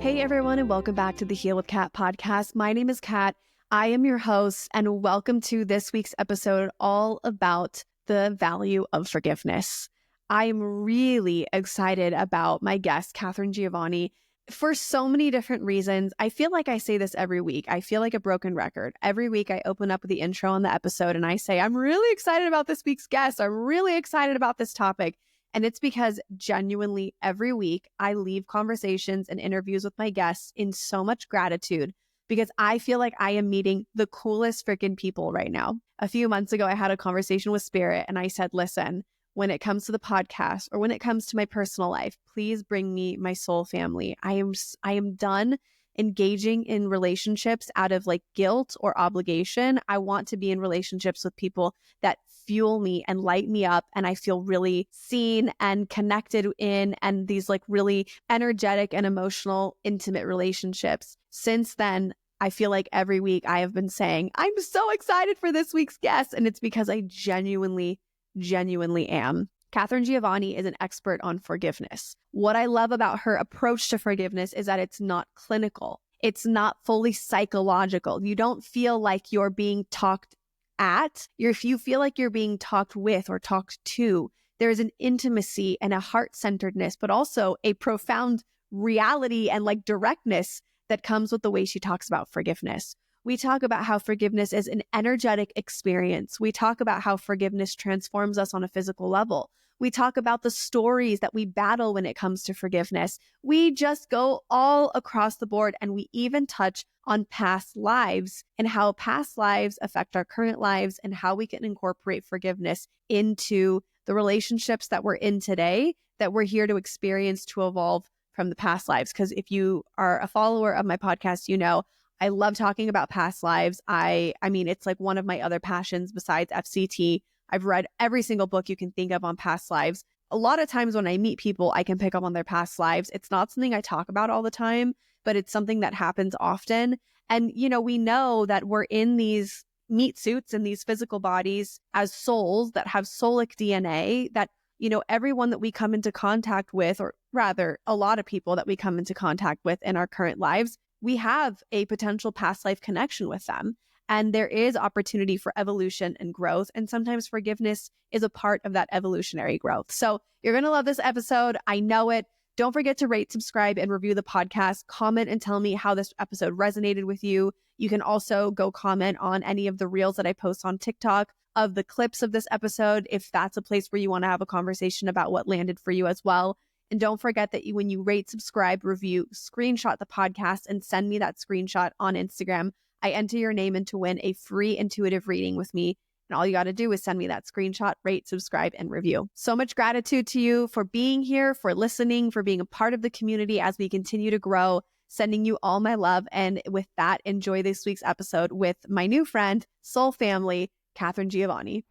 Hey everyone, and welcome back to the Heal with Kat podcast. My name is Kat. I am your host, and welcome to this week's episode all about the value of forgiveness. I am really excited about my guest, Katharine Giovanni, for so many different reasons. I feel like I say this every week. I feel like a broken record. Every week I open up with the intro on the episode and I say, I'm really excited about this week's guest. I'm really excited about this topic. And it's because genuinely every week I leave conversations and interviews with my guests in so much gratitude because I feel like I am meeting the coolest freaking people right now. A few months ago, I had a conversation with Spirit and I said, listen, when it comes to the podcast or when it comes to my personal life, please bring me my soul family. I am done engaging in relationships out of like guilt or obligation. I want to be in relationships with people that fuel me and light me up, and I feel really seen and connected in, and these like really energetic and emotional, intimate relationships. Since then, I feel like every week I have been saying, I'm so excited for this week's guest, and it's because I genuinely am. Katharine Giovanni is an expert on forgiveness. What I love about her approach to forgiveness is that it's not clinical. It's not fully psychological. You don't feel like you're being talked at. If you feel like you're being talked with or talked to, there's an intimacy and a heart-centeredness, but also a profound reality and like directness that comes with the way she talks about forgiveness. We talk about how forgiveness is an energetic experience. We talk about how forgiveness transforms us on a physical level. We talk about the stories that we battle when it comes to forgiveness. We just go all across the board, and we even touch on past lives and how past lives affect our current lives and how we can incorporate forgiveness into the relationships that we're in today, that we're here to experience, to evolve from the past lives. Because if you are a follower of my podcast, you know I love talking about past lives. I mean, it's like one of my other passions besides FCT. I've read every single book you can think of on past lives. A lot of times when I meet people, I can pick up on their past lives. It's not something I talk about all the time, but it's something that happens often. And, you know, we know that we're in these meat suits and these physical bodies as souls that have soulic DNA, that, you know, everyone that we come into contact with, or rather a lot of people that we come into contact with in our current lives, we have a potential past life connection with them. And there is opportunity for evolution and growth. And sometimes forgiveness is a part of that evolutionary growth. So you're going to love this episode. I know it. Don't forget to rate, subscribe, and review the podcast. Comment and tell me how this episode resonated with you. You can also go comment on any of the reels that I post on TikTok of the clips of this episode, if that's a place where you want to have a conversation about what landed for you as well. And don't forget that when you rate, subscribe, review, screenshot the podcast and send me that screenshot on Instagram. I enter your name in to win a free intuitive reading with me. And all you got to do is send me that screenshot, rate, subscribe, and review. So much gratitude to you for being here, for listening, for being a part of the community as we continue to grow. Sending you all my love. And with that, enjoy this week's episode with my new friend, soul family, Katharine Giovanni.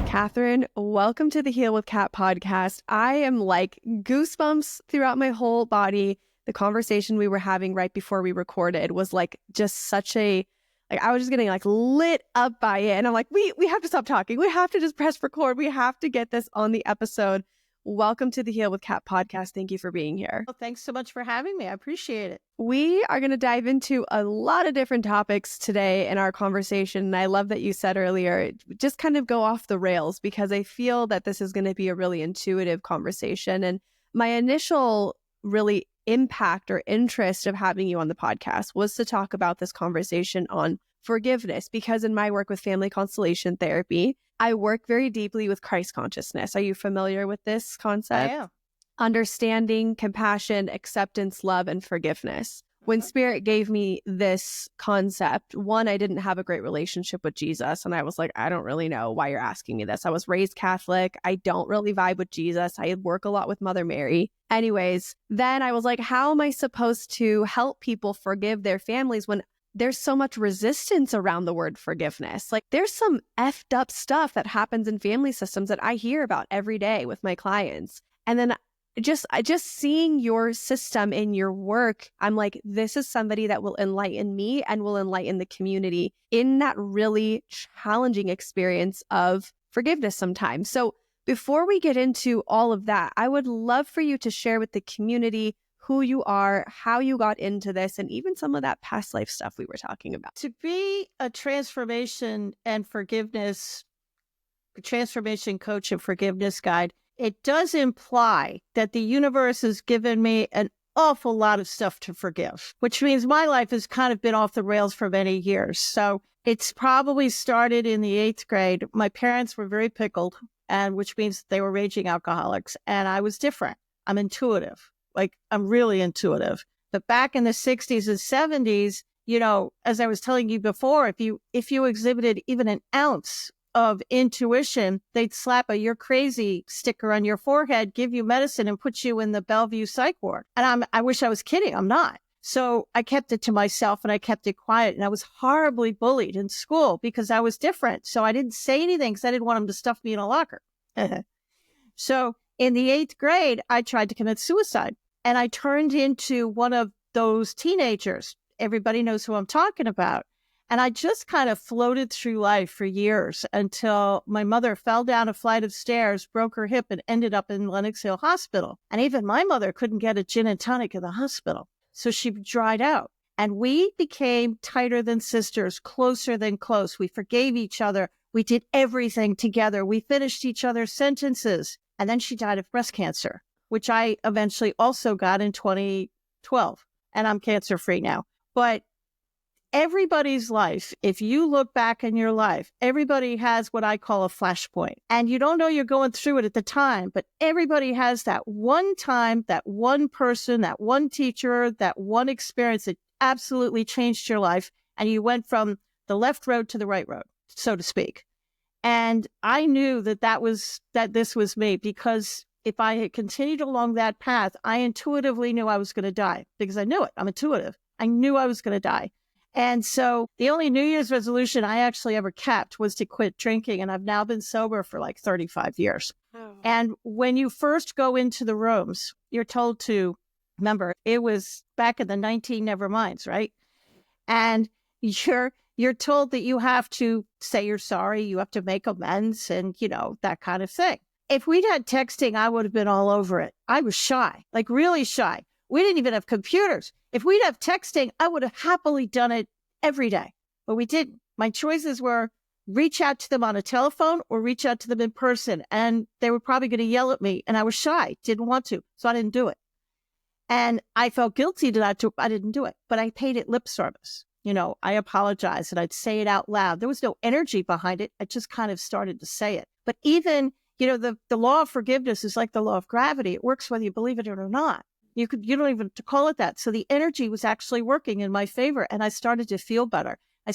Katharine, welcome to the Heal with Kat podcast. I am like goosebumps throughout my whole body. The conversation we were having right before we recorded was like just such a, like I was just getting like lit up by it. And I'm like, we have to stop talking. We have to just press record. We have to get this on the episode. Welcome to the Heal with Kat podcast. Thank you for being here. Well, thanks so much for having me. I appreciate it. We are going to dive into a lot of different topics today in our conversation. And I love that you said earlier, just kind of go off the rails, because I feel that this is going to be a really intuitive conversation. And my initial really impact or interest of having you on the podcast was to talk about this conversation on forgiveness, because in my work with family constellation therapy, I work very deeply with Christ consciousness. Are you familiar with this concept? I am. Understanding, compassion, acceptance, love, and forgiveness. When Spirit gave me this concept, one, I didn't have a great relationship with Jesus. And I was like, I don't really know why you're asking me this. I was raised Catholic. I don't really vibe with Jesus. I work a lot with Mother Mary. Anyways, then I was like, how am I supposed to help people forgive their families when there's so much resistance around the word forgiveness? Like there's some effed up stuff that happens in family systems that I hear about every day with my clients. And then just seeing your system in your work, I'm like, this is somebody that will enlighten me and will enlighten the community in that really challenging experience of forgiveness sometimes. So before we get into all of that, I would love for you to share with the community who you are, how you got into this, and even some of that past life stuff we were talking about. To be a transformation coach and forgiveness guide, it does imply that the universe has given me an awful lot of stuff to forgive, which means my life has kind of been off the rails for many years. So it's probably started in the 8th grade. My parents were very pickled, and which means they were raging alcoholics. And I was different. I'm intuitive. Like, I'm really intuitive. But back in the 60s and 70s, as I was telling you before, if you exhibited even an ounce of intuition, they'd slap a "you're crazy" sticker on your forehead, give you medicine, and put you in the Bellevue psych ward. And I wish I was kidding. I'm not. So I kept it to myself and I kept it quiet. And I was horribly bullied in school because I was different. So I didn't say anything because I didn't want them to stuff me in a locker. So in the 8th grade, I tried to commit suicide, and I turned into one of those teenagers. Everybody knows who I'm talking about. And I just kind of floated through life for years until my mother fell down a flight of stairs, broke her hip, and ended up in Lenox Hill Hospital. And even my mother couldn't get a gin and tonic in the hospital. So she dried out. And we became tighter than sisters, closer than close. We forgave each other. We did everything together. We finished each other's sentences. And then she died of breast cancer, which I eventually also got in 2012. And I'm cancer-free now. But everybody's life, if you look back in your life, everybody has what I call a flashpoint. And you don't know you're going through it at the time, but everybody has that one time, that one person, that one teacher, that one experience that absolutely changed your life. And you went from the left road to the right road, so to speak. And I knew that this was me, because if I had continued along that path, I intuitively knew I was going to die, because I knew it. I'm intuitive. I knew I was going to die. And so the only New Year's resolution I actually ever kept was to quit drinking. And I've now been sober for like 35 years. Oh. And when you first go into the rooms, you're told to, remember, it was back in the 19 neverminds, right? And you're told that you have to say you're sorry, you have to make amends, and, that kind of thing. If we'd had texting, I would have been all over it. I was shy, like really shy. We didn't even have computers. If we'd have texting, I would have happily done it every day, but we didn't. My choices were reach out to them on a telephone or reach out to them in person. And they were probably going to yell at me, and I was shy, didn't want to. So I didn't do it. And I felt guilty that I didn't do it, but I paid it lip service. I apologized and I'd say it out loud. There was no energy behind it. I just kind of started to say it. But even, the law of forgiveness is like the law of gravity. It works whether you believe it or not. You don't even have to call it that. So the energy was actually working in my favor, and I started to feel better. I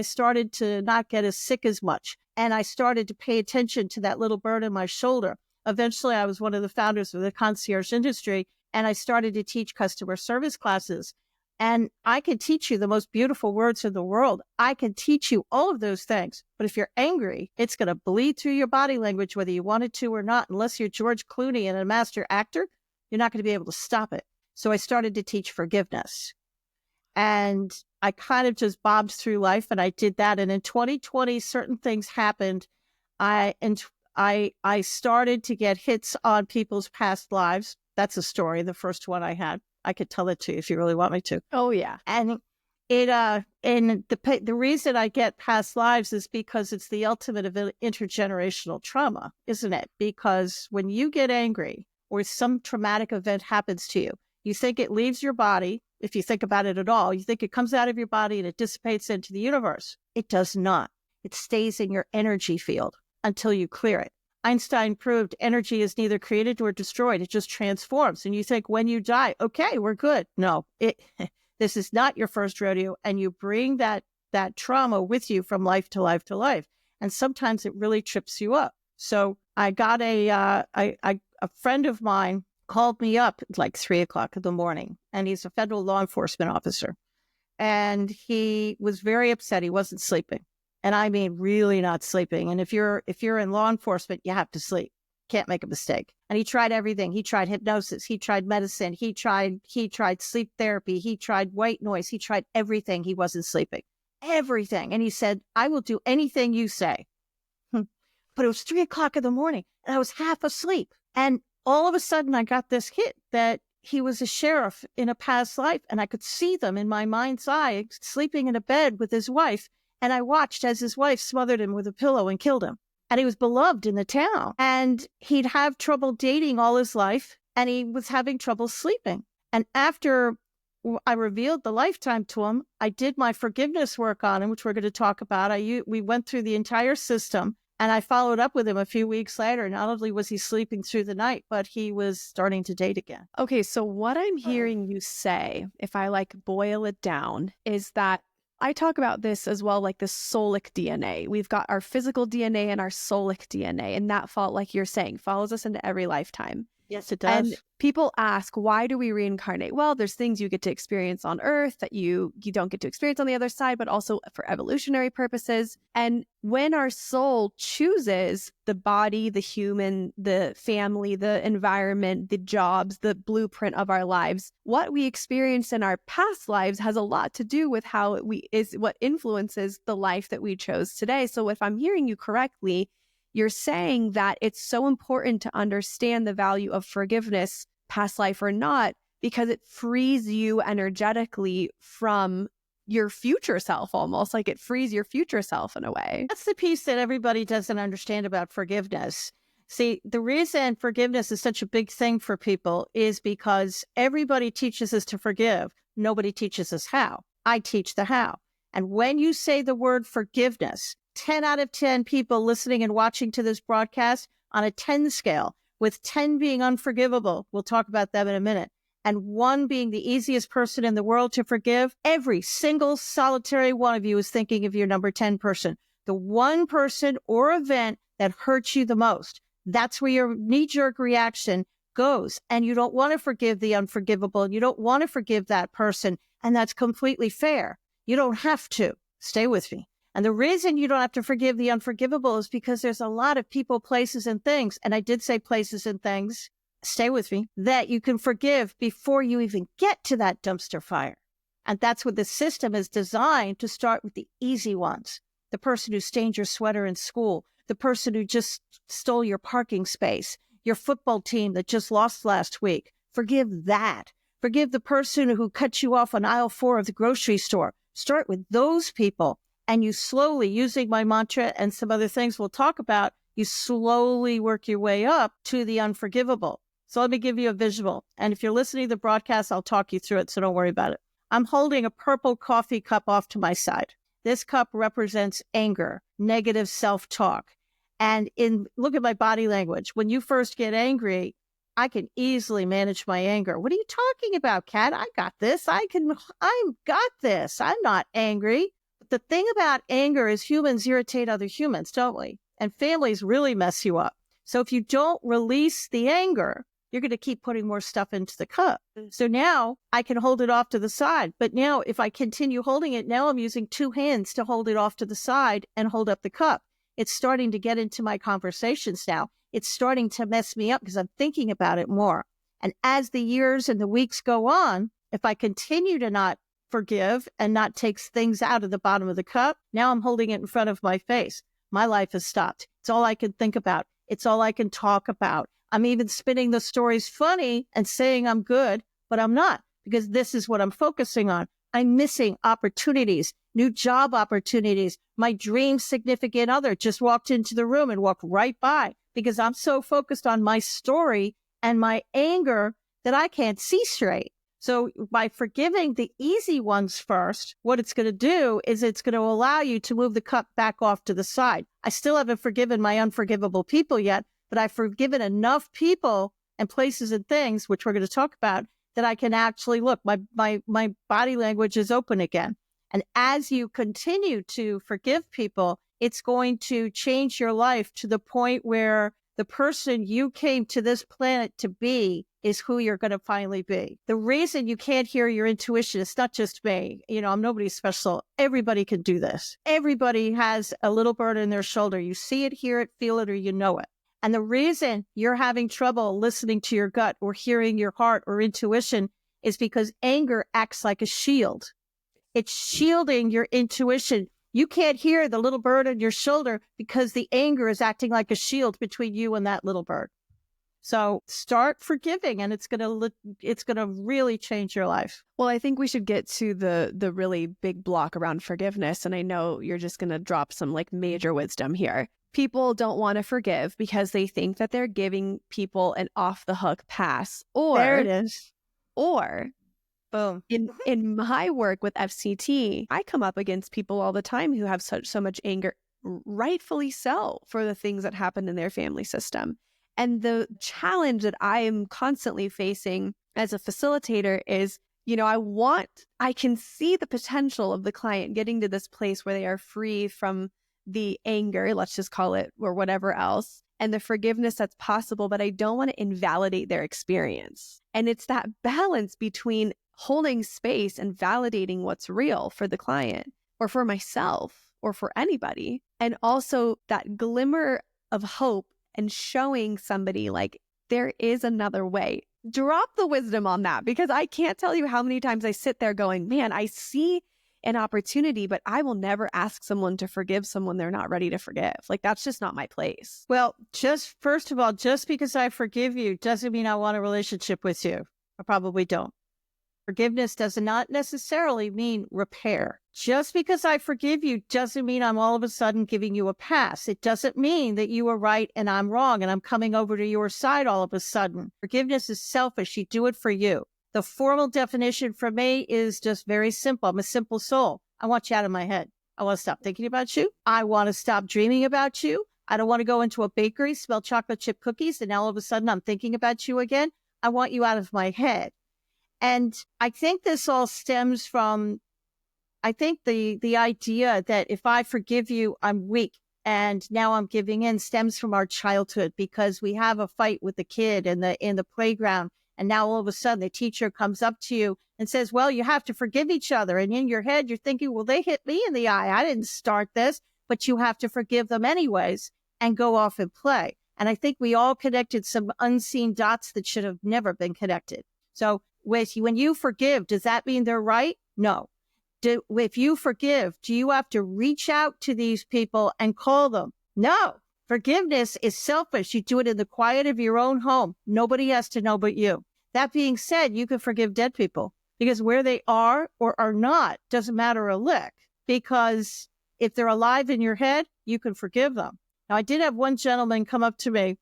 started to not get as sick as much, and I started to pay attention to that little bird on my shoulder. Eventually, I was one of the founders of the concierge industry, and I started to teach customer service classes. And I can teach you the most beautiful words in the world. I can teach you all of those things. But if you're angry, it's going to bleed through your body language, whether you want it to or not. Unless you're George Clooney and a master actor, you're not going to be able to stop it. So I started to teach forgiveness. And I kind of just bobbed through life, and I did that. And in 2020, certain things happened. I started to get hits on people's past lives. That's a story, the first one I had. I could tell it to you if you really want me to. Oh, yeah. And the reason I get past lives is because it's the ultimate of intergenerational trauma, isn't it? Because when you get angry or some traumatic event happens to you, you think it leaves your body. If you think about it at all, you think it comes out of your body and it dissipates into the universe. It does not. It stays in your energy field until you clear it. Einstein proved energy is neither created nor destroyed. It just transforms. And you think when you die, okay, we're good. No, this is not your first rodeo. And you bring that trauma with you from life to life to life. And sometimes it really trips you up. So I got a friend of mine called me up at like 3:00 in the morning, and he's a federal law enforcement officer. And he was very upset. He wasn't sleeping. And I mean, really not sleeping. And if you're in law enforcement, you have to sleep. Can't make a mistake. And he tried everything. He tried hypnosis. He tried medicine. He tried sleep therapy. He tried white noise. He tried everything. He wasn't sleeping. Everything. And he said, I will do anything you say. But it was 3:00 in the morning, and I was half asleep. And all of a sudden, I got this hit that he was a sheriff in a past life, and I could see them in my mind's eye sleeping in a bed with his wife. And I watched as his wife smothered him with a pillow and killed him. And he was beloved in the town. And he'd have trouble dating all his life, and he was having trouble sleeping. And after I revealed the lifetime to him, I did my forgiveness work on him, which we're going to talk about. We went through the entire system, and I followed up with him a few weeks later. Not only was he sleeping through the night, but he was starting to date again. Okay, so what I'm hearing you say, if I boil it down, is that I talk about this as well, like the soulic DNA. We've got our physical DNA and our soulic DNA, and that like you're saying, follows us into every lifetime. Yes, it does. And people ask, why do we reincarnate? Well, there's things you get to experience on Earth that you don't get to experience on the other side, but also for evolutionary purposes. And when our soul chooses the body, the human, the family, the environment, the jobs, the blueprint of our lives, what we experienced in our past lives has a lot to do with what influences the life that we chose today. So if I'm hearing you correctly, you're saying that it's so important to understand the value of forgiveness, past life or not, because it frees you energetically from your future self, almost like it frees your future self in a way. That's the piece that everybody doesn't understand about forgiveness. See, the reason forgiveness is such a big thing for people is because everybody teaches us to forgive. Nobody teaches us how. I teach the how. And when you say the word forgiveness, 10 out of 10 people listening and watching to this broadcast on a 10 scale, with 10 being unforgivable, we'll talk about them in a minute, and 1 being the easiest person in the world to forgive, every single solitary one of you is thinking of your number 10 person, the one person or event that hurts you the most. That's where your knee-jerk reaction goes, and you don't want to forgive the unforgivable, and you don't want to forgive that person, and that's completely fair. You don't have to. Stay with me. And the reason you don't have to forgive the unforgivable is because there's a lot of people, places, and things, and I did say places and things, stay with me, that you can forgive before you even get to that dumpster fire. And that's what the system is designed to start with, the easy ones. The person who stained your sweater in school, the person who just stole your parking space, your football team that just lost last week. Forgive that. Forgive the person who cut you off on aisle 4 of the grocery store. Start with those people. And you slowly, using my mantra and some other things we'll talk about, you slowly work your way up to the unforgivable. So let me give you a visual. And if you're listening to the broadcast, I'll talk you through it, so don't worry about it. I'm holding a purple coffee cup off to my side. This cup represents anger, negative self-talk. And look at my body language. When you first get angry, I can easily manage my anger. What are you talking about, Kat? I got this. I got this. I'm not angry. The thing about anger is humans irritate other humans, don't we? And families really mess you up. So if you don't release the anger, you're going to keep putting more stuff into the cup. So now I can hold it off to the side. But now if I continue holding it, now I'm using 2 hands to hold it off to the side and hold up the cup. It's starting to get into my conversations now. It's starting to mess me up because I'm thinking about it more. And as the years and the weeks go on, if I continue to not forgive and not takes things out of the bottom of the cup, now I'm holding it in front of my face. My life has stopped. It's all I can think about. It's all I can talk about. I'm even spinning the stories funny and saying I'm good, but I'm not, because this is what I'm focusing on. I'm missing opportunities, new job opportunities. My dream significant other just walked into the room and walked right by because I'm so focused on my story and my anger that I can't see straight. So by forgiving the easy ones first, what it's going to do is it's going to allow you to move the cup back off to the side. I still haven't forgiven my unforgivable people yet, but I've forgiven enough people and places and things, which we're going to talk about, that I can actually look, my body language is open again. And as you continue to forgive people, it's going to change your life to the point where the person you came to this planet to be is who you're going to finally be. The reason you can't hear your intuition, it's not just me. I'm nobody special. Everybody can do this. Everybody has a little bird in their shoulder. You see it, hear it, feel it, or you know it. And the reason you're having trouble listening to your gut or hearing your heart or intuition is because anger acts like a shield. It's shielding your intuition. You can't hear the little bird on your shoulder because the anger is acting like a shield between you and that little bird. So start forgiving, and it's going to really change your life. Well, I think we should get to the really big block around forgiveness. And I know you're just going to drop some like major wisdom here. People don't want to forgive because they think that they're giving people an off the hook pass. Or there it is. Or boom. In my work with FCT, I come up against people all the time who have so much anger, rightfully so, for the things that happen in their family system. And the challenge that I am constantly facing as a facilitator is, I can see the potential of the client getting to this place where they are free from the anger, let's just call it, or whatever else, and the forgiveness that's possible, but I don't want to invalidate their experience. And it's that balance between holding space and validating what's real for the client or for myself or for anybody, and also that glimmer of hope and showing somebody like there is another way. Drop the wisdom on that, because I can't tell you how many times I sit there going, man, I see an opportunity, but I will never ask someone to forgive someone they're not ready to forgive. Like, that's just not my place. Well, first of all, just because I forgive you doesn't mean I want a relationship with you. I probably don't. Forgiveness does not necessarily mean repair. Just because I forgive you doesn't mean I'm all of a sudden giving you a pass. It doesn't mean that you are right and I'm wrong and I'm coming over to your side all of a sudden. Forgiveness is selfish. You do it for you. The formal definition for me is just very simple. I'm a simple soul. I want you out of my head. I want to stop thinking about you. I want to stop dreaming about you. I don't want to go into a bakery, smell chocolate chip cookies, and now all of a sudden I'm thinking about you again. I want you out of my head. And I think this all stems from, the idea that if I forgive you, I'm weak. And now I'm giving in stems from our childhood, because we have a fight with the kid in the playground. And now all of a sudden the teacher comes up to you and says, well, you have to forgive each other. And in your head, you're thinking, well, they hit me in the eye. I didn't start this, but you have to forgive them anyways and go off and play. And I think we all connected some unseen dots that should have never been connected. So when you forgive, does that mean they're right? No. If you forgive, do you have to reach out to these people and call them? No. Forgiveness is selfish. You do it in the quiet of your own home. Nobody has to know but you. That being said, you can forgive dead people, because where they are or are not doesn't matter a lick, because if they're alive in your head, you can forgive them. Now, I did have one gentleman come up to me,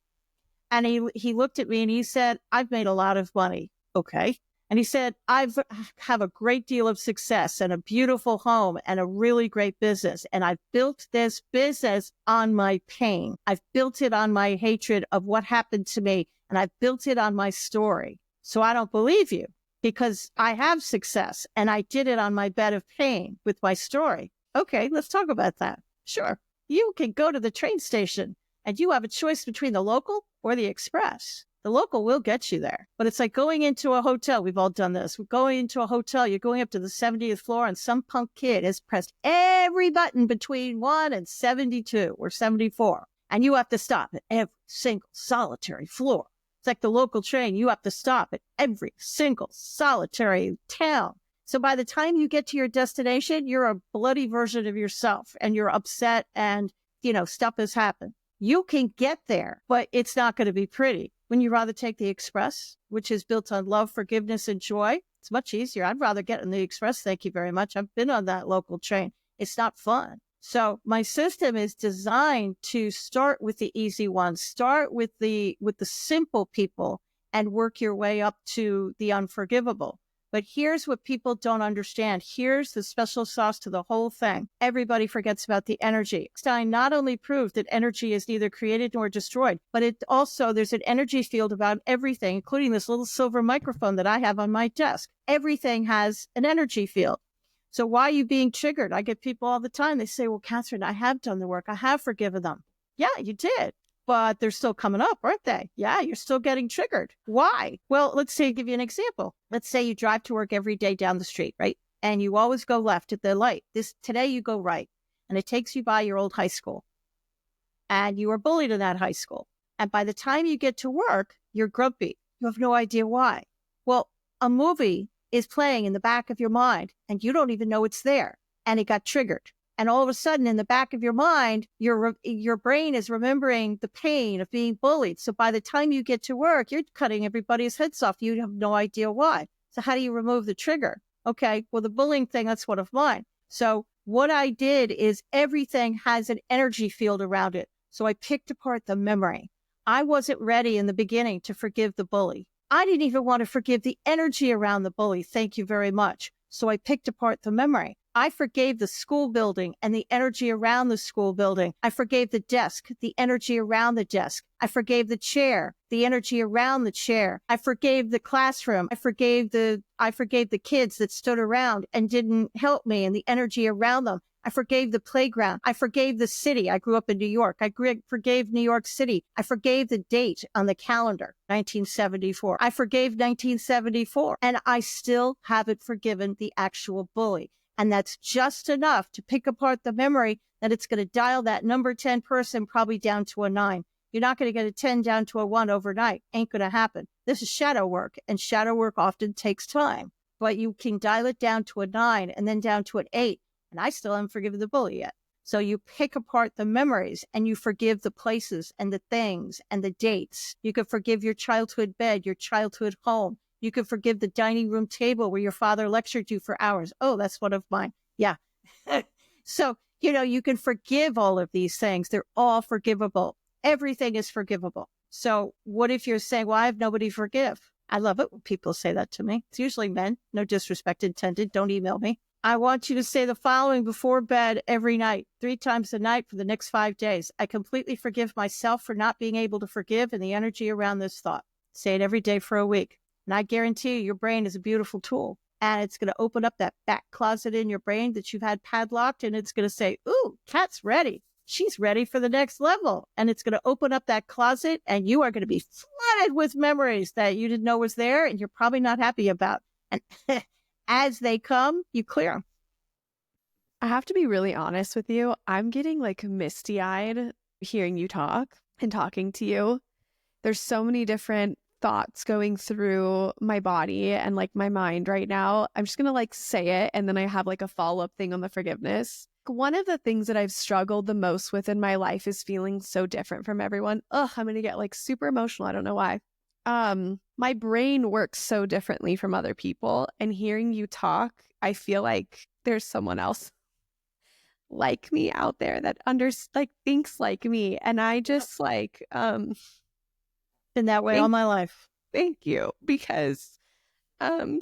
and he looked at me and he said, I've made a lot of money. Okay. And he said, I have a great deal of success and a beautiful home and a really great business. And I've built this business on my pain. I've built it on my hatred of what happened to me. And I've built it on my story. So I don't believe you, because I have success and I did it on my bed of pain with my story. Okay, let's talk about that. Sure. You can go to the train station and you have a choice between the local or the express. The local will get you there, but it's like going into a hotel. We've all done this. We're going into a hotel. You're going up to the 70th floor and some punk kid has pressed every button between 1 and 72 or 74. And you have to stop at every single solitary floor. It's like the local train. You have to stop at every single solitary town. So by the time you get to your destination, you're a bloody version of yourself and you're upset and, stuff has happened. You can get there, but it's not going to be pretty. Wouldn't you rather take the express, which is built on love, forgiveness, and joy? It's much easier. I'd rather get in the express. Thank you very much. I've been on that local train. It's not fun. So my system is designed to start with the easy ones, start with the simple people and work your way up to the unforgivable. But here's what people don't understand. Here's the special sauce to the whole thing. Everybody forgets about the energy. Einstein not only proved that energy is neither created nor destroyed, but there's an energy field about everything, including this little silver microphone that I have on my desk. Everything has an energy field. So why are you being triggered? I get people all the time. They say, well, Katherine, I have done the work. I have forgiven them. Yeah, you did. But they're still coming up, aren't they? Yeah, you're still getting triggered. Why? Well, let's say, give you an example. Let's say you drive to work every day down the street, right? And you always go left at the light. Today you go right. And it takes you by your old high school. And you were bullied in that high school. And by the time you get to work, you're grumpy. You have no idea why. Well, a movie is playing in the back of your mind and you don't even know it's there. And it got triggered. And all of a sudden, in the back of your mind, your brain is remembering the pain of being bullied. So by the time you get to work, you're cutting everybody's heads off. You have no idea why. So how do you remove the trigger? Okay, well, the bullying thing, that's one of mine. So what I did is everything has an energy field around it. So I picked apart the memory. I wasn't ready in the beginning to forgive the bully. I didn't even want to forgive the energy around the bully. Thank you very much. So I picked apart the memory. I forgave the school building and the energy around the school building. I forgave the desk, the energy around the desk. I forgave the chair, the energy around the chair. I forgave the classroom. I forgave the kids that stood around and didn't help me and the energy around them. I forgave the playground. I forgave the city. I grew up in New York. I forgave New York City. I forgave the date on the calendar, 1974. I forgave 1974. And I still haven't forgiven the actual bully. And that's just enough to pick apart the memory that it's going to dial that number 10 person probably down to a 9. You're not going to get a 10 down to a 1 overnight. Ain't going to happen. This is shadow work, and shadow work often takes time. But you can dial it down to a 9 and then down to an 8. And I still haven't forgiven the bully yet. So you pick apart the memories and you forgive the places and the things and the dates. You can forgive your childhood bed, your childhood home. You can forgive the dining room table where your father lectured you for hours. Oh, that's one of mine. Yeah. So, you can forgive all of these things. They're all forgivable. Everything is forgivable. So what if you're saying, well, I have nobody to forgive? I love it when people say that to me. It's usually men. No disrespect intended. Don't email me. I want you to say the following before bed every night, 3 times a night for the next 5 days. I completely forgive myself for not being able to forgive and the energy around this thought. Say it every day for a week. And I guarantee you, your brain is a beautiful tool. And it's going to open up that back closet in your brain that you've had padlocked. And it's going to say, ooh, Kat's ready. She's ready for the next level. And it's going to open up that closet. And you are going to be flooded with memories that you didn't know was there. And you're probably not happy about. And as they come, you clear them. I have to be really honest with you. I'm getting like misty-eyed hearing you talk and talking to you. There's so many different thoughts going through my body and like my mind right now. I'm just going to like say it. And then I have like a follow-up thing on the forgiveness. One of the things that I've struggled the most with in my life is feeling so different from everyone. I'm going to get like super emotional. I don't know why. My brain works so differently from other people. And hearing you talk, I feel like there's someone else like me out there that thinks like me. And I just been that way all my life. Thank you. Because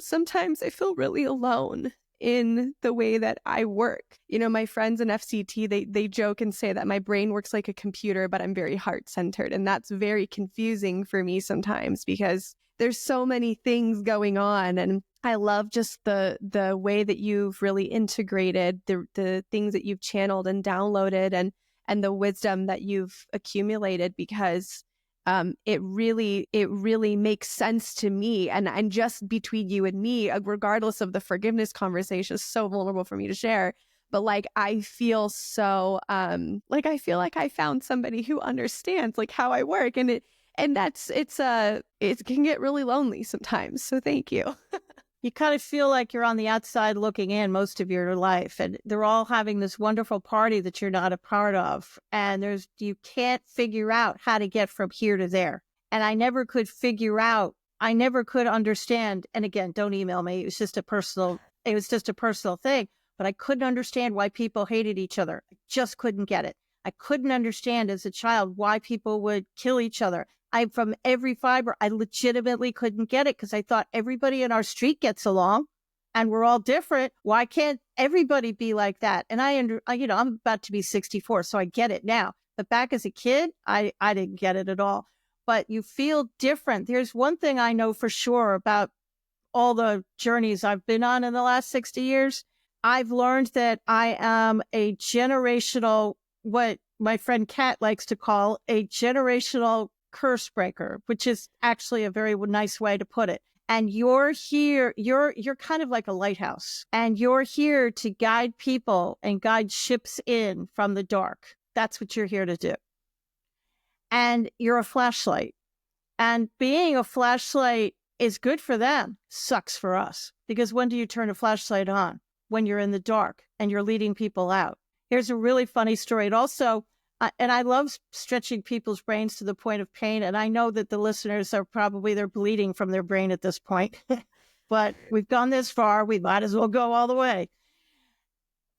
sometimes I feel really alone in the way that I work. My friends in FCT, they joke and say that my brain works like a computer, but I'm very heart-centered. And that's very confusing for me sometimes because there's so many things going on. And I love just the way that you've really integrated the things that you've channeled and downloaded and the wisdom that you've accumulated because it really makes sense to me. And just between you and me, regardless of the forgiveness conversation, is so vulnerable for me to share. But I feel so, I feel like I found somebody who understands how I work. And it can get really lonely sometimes. So thank you. You kind of feel like you're on the outside looking in most of your life, and they're all having this wonderful party that you're not a part of. And you can't figure out how to get from here to there. And I never could understand. And again, don't email me. It was just a personal thing, but I couldn't understand why people hated each other. I just couldn't get it. I couldn't understand as a child why people would kill each other. From every fiber, I legitimately couldn't get it because I thought everybody in our street gets along and we're all different. Why can't everybody be like that? And I'm about to be 64, so I get it now. But back as a kid, I didn't get it at all. But you feel different. There's one thing I know for sure about all the journeys I've been on in the last 60 years. I've learned that I am a generational, what my friend Kat likes to call a generational curse breaker, which is actually a very nice way to put it. And you're here, you're kind of like a lighthouse, and you're here to guide people and guide ships in from the dark. That's what you're here to do. And you're a flashlight. And being a flashlight is good for them, sucks for us. Because when do you turn a flashlight on? When you're in the dark and you're leading people out. Here's a really funny story. It also, and I love stretching people's brains to the point of pain. And I know that the listeners are probably, they're bleeding from their brain at this point, but we've gone this far. We might as well go all the way.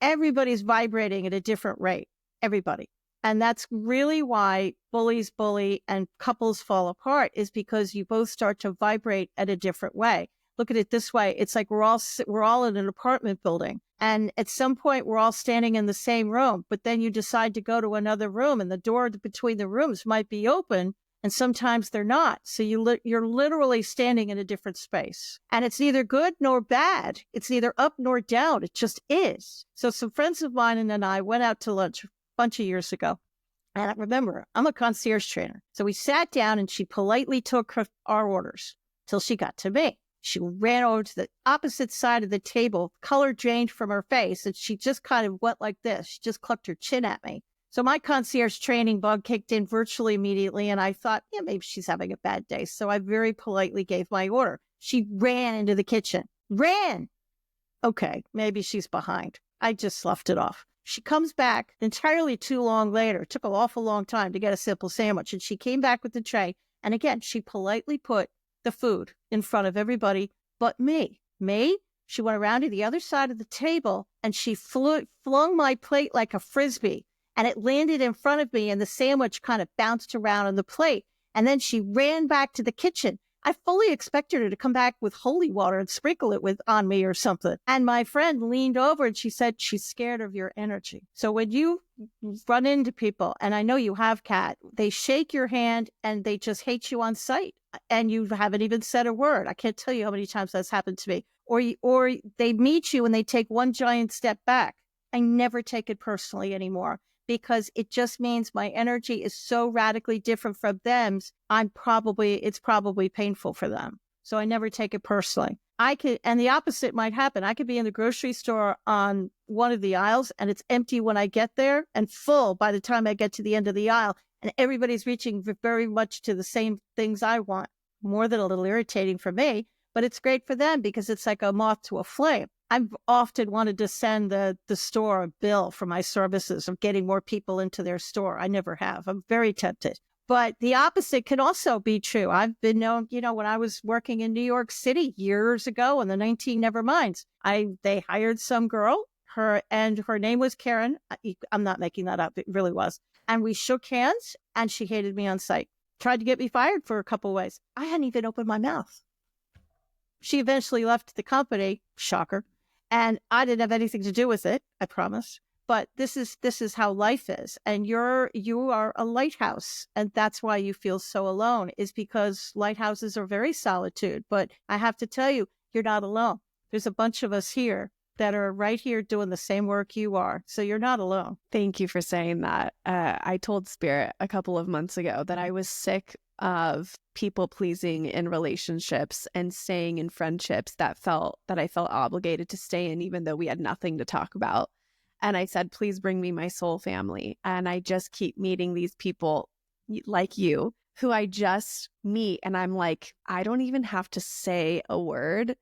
Everybody's vibrating at a different rate. Everybody. And that's really why bullies bully and couples fall apart, is because you both start to vibrate at a different way. Look at it this way. It's like we're all in an apartment building. And at some point, we're all standing in the same room. But then you decide to go to another room, and the door between the rooms might be open. And sometimes they're not. So you're literally standing in a different space. And it's neither good nor bad. It's neither up nor down. It just is. So some friends of mine and I went out to lunch a bunch of years ago. And I remember, I'm a concierge trainer. So we sat down and she politely took our orders till she got to me. She ran over to the opposite side of the table, color drained from her face, and she just kind of went like this. She just clucked her chin at me. So my concierge training bug kicked in virtually immediately, and I thought, yeah, maybe she's having a bad day. So I very politely gave my order. She ran into the kitchen. Ran! Okay, maybe she's behind. I just sloughed it off. She comes back entirely too long later. It took an awful long time to get a simple sandwich. And she came back with the tray. And again, she politely put the food in front of everybody but me. Me? She went around to the other side of the table and she flung my plate like a frisbee. And it landed in front of me and the sandwich kind of bounced around on the plate. And then she ran back to the kitchen. I fully expected her to come back with holy water and sprinkle it on me or something. And my friend leaned over and she said, she's scared of your energy. So when you run into people, and I know you have, Kat, they shake your hand and they just hate you on sight. And you haven't even said a word. I can't tell you how many times that's happened to me. Or they meet you and they take one giant step back. I never take it personally anymore, because it just means my energy is so radically different from them's. It's probably painful for them. So I never take it personally. And the opposite might happen. I could be in the grocery store on one of the aisles and it's empty when I get there and full by the time I get to the end of the aisle. And everybody's reaching very much to the same things I want. More than a little irritating for me, but it's great for them because it's like a moth to a flame. I've often wanted to send the store a bill for my services of getting more people into their store. I never have. I'm very tempted. But the opposite can also be true. I've been known, when I was working in New York City years ago in the 19 Neverminds, they hired some girl, her name was Karen. I'm not making that up. It really was. And we shook hands and she hated me on sight. Tried to get me fired for a couple of ways. I hadn't even opened my mouth. She eventually left the company. Shocker. And I didn't have anything to do with it, I promise. But this is how life is. And you are a lighthouse. And that's why you feel so alone, is because lighthouses are very solitude. But I have to tell you, you're not alone. There's a bunch of us here that are right here doing the same work you are. So you're not alone. Thank you for saying that. I told Spirit a couple of months ago that I was sick of people pleasing in relationships and staying in friendships that I felt obligated to stay in, even though we had nothing to talk about. And I said, please bring me my soul family. And I just keep meeting these people like you who I just meet. And I'm like, I don't even have to say a word.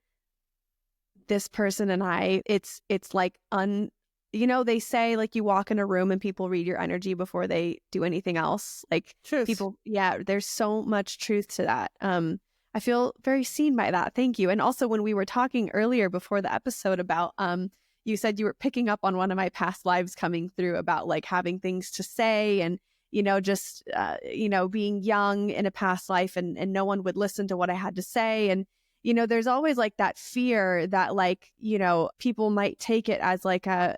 This person and I, it's like, they say like you walk in a room and people read your energy before they do anything else. Like Truth. People, yeah, there's so much truth to that. I feel very seen by that. Thank you. And also when we were talking earlier before the episode about, you said you were picking up on one of my past lives coming through about like having things to say and, just, being young in a past life and no one would listen to what I had to say. And, there's always like that fear that like, people might take it as like I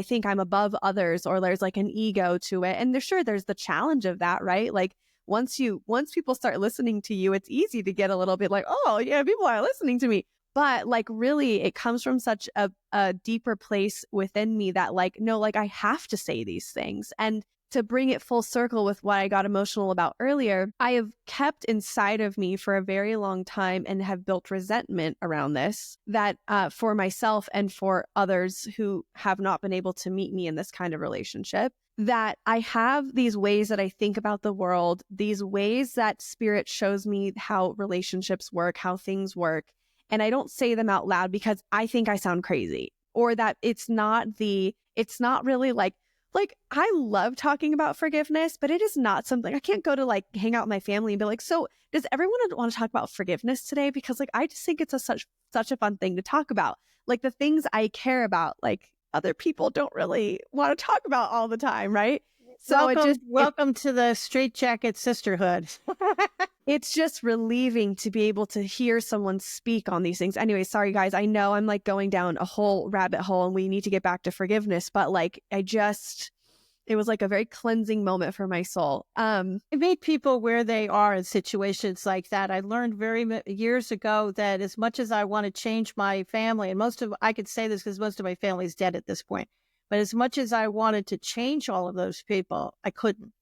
think I'm above others, or there's like an ego to it. And there's the challenge of that, right? Like once people start listening to you, it's easy to get a little bit like, oh yeah, people are listening to me. But like really it comes from such a deeper place within me that like, no, like I have to say these things. And to bring it full circle with what I got emotional about earlier, I have kept inside of me for a very long time and have built resentment around this, that for myself and for others who have not been able to meet me in this kind of relationship, that I have these ways that I think about the world, these ways that spirit shows me how relationships work, how things work. And I don't say them out loud because I think I sound crazy. or that it's not really like I love talking about forgiveness, but it is not something I can't go to like hang out with my family and be like, so does everyone want to talk about forgiveness today? Because like, I just think it's such a fun thing to talk about. Like the things I care about, like other people don't really want to talk about all the time. Right. So welcome to the straitjacket sisterhood. It's just relieving to be able to hear someone speak on these things. Anyway, sorry guys. I know I'm like going down a whole rabbit hole and we need to get back to forgiveness, but like it was like a very cleansing moment for my soul. I meet people where they are in situations like that. I learned years ago that as much as I want to change my family, and I could say this because most of my family is dead at this point, but as much as I wanted to change all of those people, I couldn't.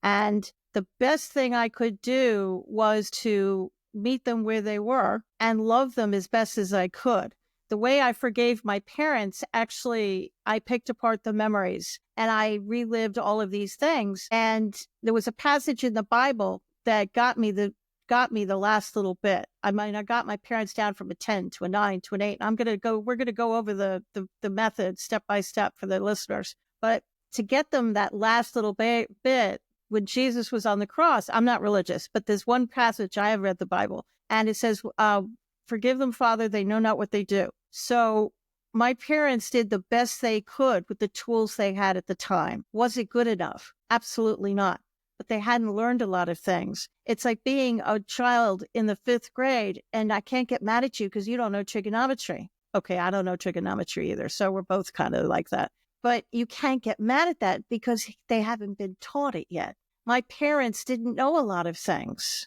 And the best thing I could do was to meet them where they were and love them as best as I could. The way I forgave my parents, actually, I picked apart the memories and I relived all of these things. And there was a passage in the Bible that got me the last little bit. I mean, I got my parents down from a 10 to a 9 to an 8. And we're going to go over the method step by step for the listeners. But to get them that last little bit, when Jesus was on the cross, I'm not religious, but there's one passage, I have read the Bible, and it says, forgive them, Father, they know not what they do. So my parents did the best they could with the tools they had at the time. Was it good enough? Absolutely not. But they hadn't learned a lot of things. It's like being a child in the 5th grade, and I can't get mad at you because you don't know trigonometry. Okay, I don't know trigonometry either, so we're both kind of like that. But you can't get mad at that because they haven't been taught it yet. My parents didn't know a lot of things.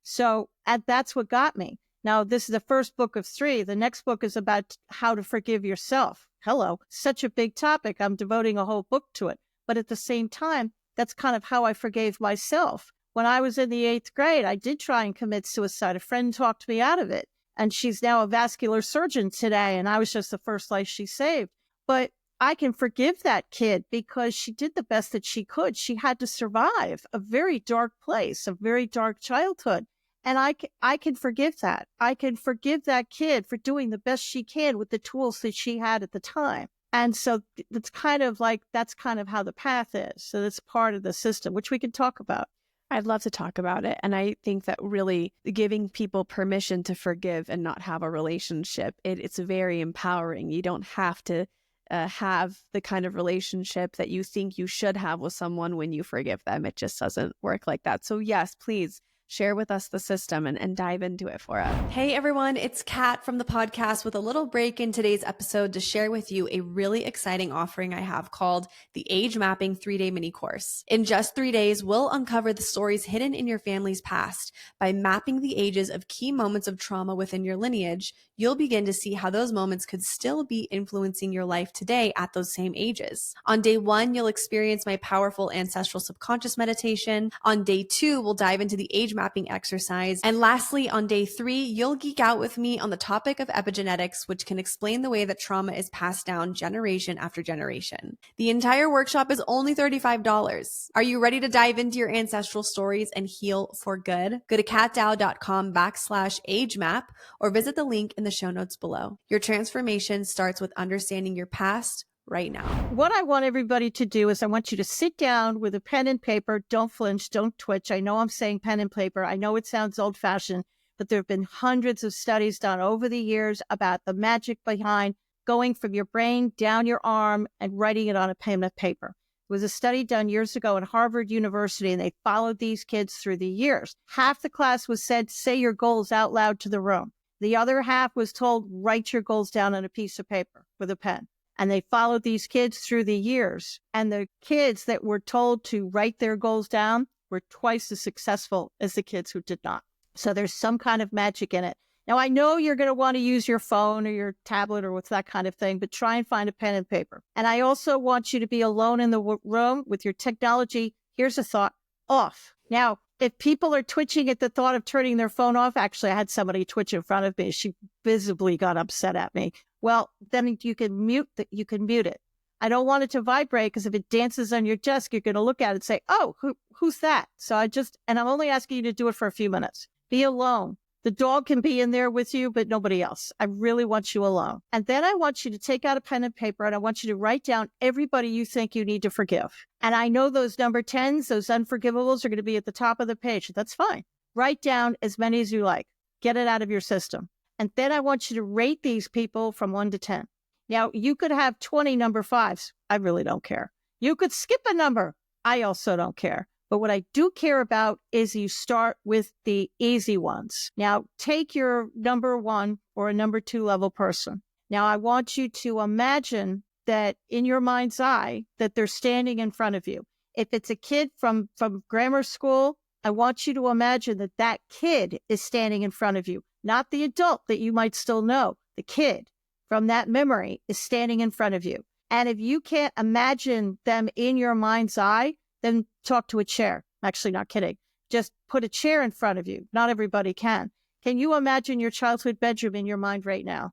So that's what got me. Now, this is the first book of 3. The next book is about how to forgive yourself. Hello, such a big topic. I'm devoting a whole book to it. But at the same time, that's kind of how I forgave myself. When I was in the 8th grade, I did try and commit suicide. A friend talked me out of it. And she's now a vascular surgeon today. And I was just the first life she saved. But I can forgive that kid because she did the best that she could. She had to survive a very dark place, a very dark childhood. And I can forgive that. I can forgive that kid for doing the best she can with the tools that she had at the time. And so that's kind of how the path is. So that's part of the system, which we can talk about. I'd love to talk about it. And I think that really giving people permission to forgive and not have a relationship, it's very empowering. You don't have to have the kind of relationship that you think you should have with someone when you forgive them. It just doesn't work like that. So yes, please share with us the system and dive into it for us. Hey everyone, it's Kat from the podcast with a little break in today's episode to share with you a really exciting offering I have called the Age Mapping 3-Day Mini Course. In just 3 days, we'll uncover the stories hidden in your family's past. By mapping the ages of key moments of trauma within your lineage, you'll begin to see how those moments could still be influencing your life today at those same ages. On day 1, you'll experience my powerful ancestral subconscious meditation. On day 2, we'll dive into the age mapping exercise. And lastly, on day 3, you'll geek out with me on the topic of epigenetics, which can explain the way that trauma is passed down generation after generation. The entire workshop is only $35. Are you ready to dive into your ancestral stories and heal for good? Go to katdow.com/agemap or visit the link in the show notes below. Your transformation starts with understanding your past right now. What I want everybody to do is I want you to sit down with a pen and paper. Don't flinch, don't twitch. I know I'm saying pen and paper. I know it sounds old-fashioned, but there have been hundreds of studies done over the years about the magic behind going from your brain down your arm and writing it on a pen of paper. It was a study done years ago at Harvard University, and they followed these kids through the years. Half the class was said, say your goals out loud to the room. The other half was told, write your goals down on a piece of paper with a pen. And they followed these kids through the years. And the kids that were told to write their goals down were twice as successful as the kids who did not. So there's some kind of magic in it. Now, I know you're going to want to use your phone or your tablet or what's that kind of thing, but try and find a pen and paper. And I also want you to be alone in the room with your technology. Here's a thought, off. Now, if people are twitching at the thought of turning their phone off, actually, I had somebody twitch in front of me. She visibly got upset at me. Well, then you can mute it. I don't want it to vibrate because if it dances on your desk, you're going to look at it and say, oh, who's that? So I'm only asking you to do it for a few minutes. Be alone. The dog can be in there with you, but nobody else. I really want you alone. And then I want you to take out a pen and paper, and I want you to write down everybody you think you need to forgive. And I know those number 10s, those unforgivables are going to be at the top of the page. That's fine. Write down as many as you like. Get it out of your system. And then I want you to rate these people from 1 to 10. Now, you could have 20 number 5s. I really don't care. You could skip a number. I also don't care. But what I do care about is you start with the easy ones. Now, take your number 1 or a number 2 level person. Now, I want you to imagine that in your mind's eye that they're standing in front of you. If it's a kid from grammar school, I want you to imagine that that kid is standing in front of you, not the adult that you might still know. The kid from that memory is standing in front of you. And if you can't imagine them in your mind's eye, then talk to a chair. Actually, not kidding. Just put a chair in front of you. Not everybody can. Can you imagine your childhood bedroom in your mind right now?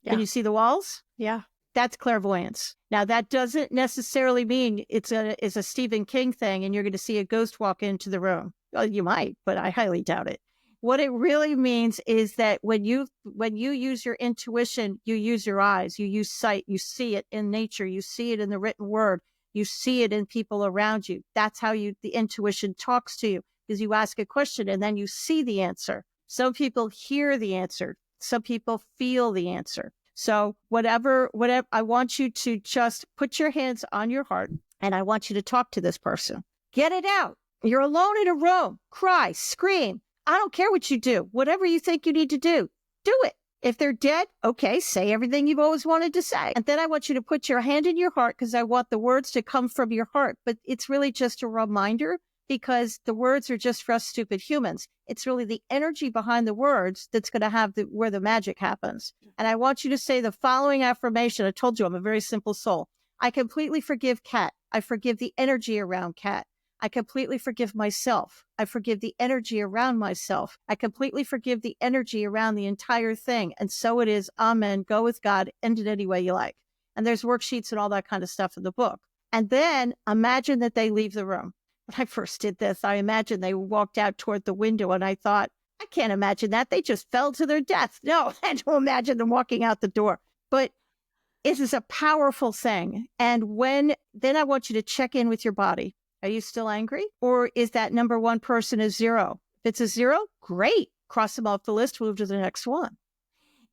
Yeah. Can you see the walls? Yeah. That's clairvoyance. Now, that doesn't necessarily mean it's a Stephen King thing and you're going to see a ghost walk into the room. Well, you might, but I highly doubt it. What it really means is that when you use your intuition, you use your eyes, you use sight, you see it in nature, you see it in the written word. You see it in people around you. That's how the intuition talks to you, because you ask a question and then you see the answer. Some people hear the answer. Some people feel the answer. So whatever, I want you to just put your hands on your heart and I want you to talk to this person. Get it out. You're alone in a room. Cry, scream. I don't care what you do. Whatever you think you need to do it. If they're dead, okay, say everything you've always wanted to say. And then I want you to put your hand in your heart because I want the words to come from your heart. But it's really just a reminder because the words are just for us stupid humans. It's really the energy behind the words that's going to have where the magic happens. And I want you to say the following affirmation. I told you I'm a very simple soul. I completely forgive Kat. I forgive the energy around Kat. I completely forgive myself. I forgive the energy around myself. I completely forgive the energy around the entire thing. And so it is. Amen. Go with God. End it any way you like. And there's worksheets and all that kind of stuff in the book. And then imagine that they leave the room. When I first did this, I imagined they walked out toward the window and I thought, I can't imagine that. They just fell to their death. No, I had to imagine them walking out the door. But this is a powerful thing. And then I want you to check in with your body. Are you still angry? Or is that number 1 person a 0? If it's a 0, great. Cross them off the list, move to the next one.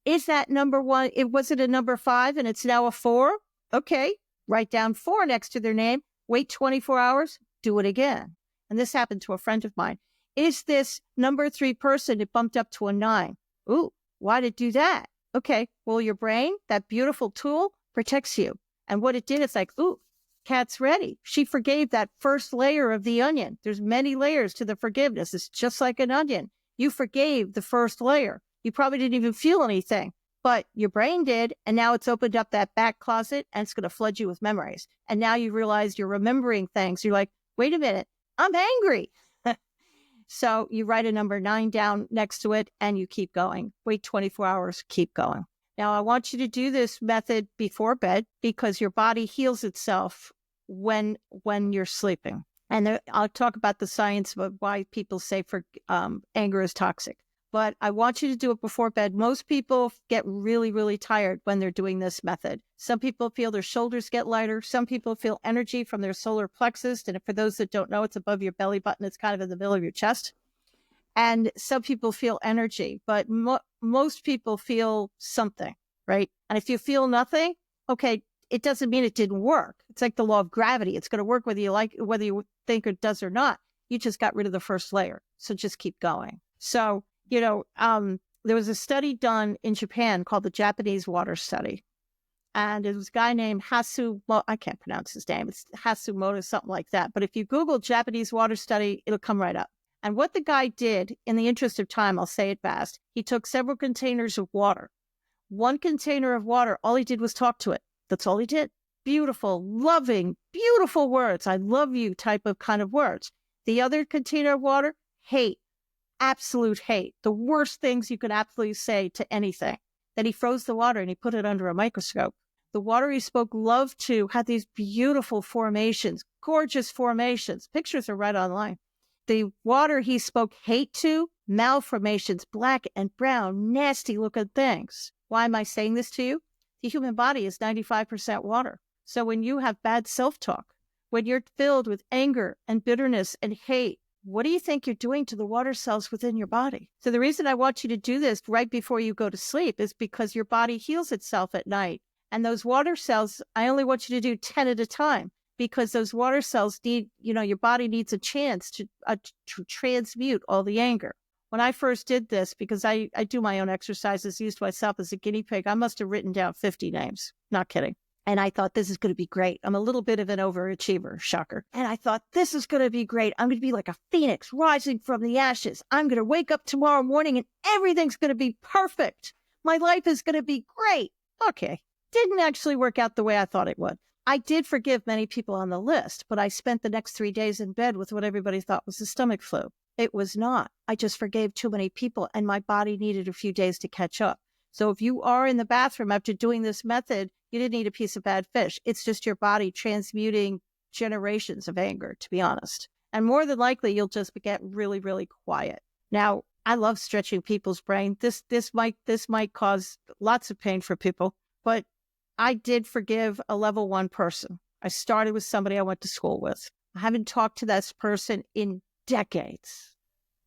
Is that number 1, was it a number 5 and it's now a 4? Okay, write down 4 next to their name. Wait 24 hours, do it again. And this happened to a friend of mine. Is this number 3 person, it bumped up to a 9? Ooh, why did it do that? Okay, well, your brain, that beautiful tool, protects you. And what it did, it's like, ooh, Kat's ready. She forgave that first layer of the onion. There's many layers to the forgiveness. It's just like an onion. You forgave the first layer. You probably didn't even feel anything, but your brain did. And now it's opened up that back closet and it's going to flood you with memories. And now you realize you're remembering things. You're like, wait a minute, I'm angry. So you write a number 9 down next to it and you keep going. Wait 24 hours, keep going. Now, I want you to do this method before bed because your body heals itself when you're sleeping. And I'll talk about the science of why people say anger is toxic. But I want you to do it before bed. Most people get really, really tired when they're doing this method. Some people feel their shoulders get lighter. Some people feel energy from their solar plexus. And for those that don't know, it's above your belly button. It's kind of in the middle of your chest. And some people feel energy, but most people feel something, right? And if you feel nothing, okay, it doesn't mean it didn't work. It's like the law of gravity. It's going to work whether you think it does or not. You just got rid of the first layer. So just keep going. So, there was a study done in Japan called the Japanese water study. And it was a guy named I can't pronounce his name. It's Hasumoto, something like that. But if you Google Japanese water study, it'll come right up. And what the guy did, in the interest of time, I'll say it fast, he took several containers of water. One container of water, all he did was talk to it. That's all he did. Beautiful, loving, beautiful words. I love you type of kind of words. The other container of water, hate, absolute hate. The worst things you could absolutely say to anything. Then he froze the water and he put it under a microscope. The water he spoke love to had these beautiful formations, gorgeous formations. Pictures are right online. the water he spoke hate to, malformations, black and brown, nasty looking things. Why am I saying this to you? The human body is 95% water. So when you have bad self-talk, when you're filled with anger and bitterness and hate, what do you think you're doing to the water cells within your body? So the reason I want you to do this right before you go to sleep is because your body heals itself at night. And those water cells, I only want you to do 10 at a time, because those water cells need, your body needs a chance to transmute all the anger. When I first did this, because I do my own exercises, used myself as a guinea pig, I must have written down 50 names. Not kidding. And I thought, this is going to be great. I'm a little bit of an overachiever, shocker. And I thought, this is going to be great. I'm going to be like a phoenix rising from the ashes. I'm going to wake up tomorrow morning and everything's going to be perfect. My life is going to be great. Okay. Didn't actually work out the way I thought it would. I did forgive many people on the list, but I spent the next 3 days in bed with what everybody thought was the stomach flu. It was not. I just forgave too many people and my body needed a few days to catch up. So if you are in the bathroom after doing this method, you didn't eat a piece of bad fish. It's just your body transmuting generations of anger, to be honest. And more than likely, you'll just get really, really quiet. Now, I love stretching people's brain. This might cause lots of pain for people, but I did forgive a level 1 person. I started with somebody I went to school with. I haven't talked to this person in decades.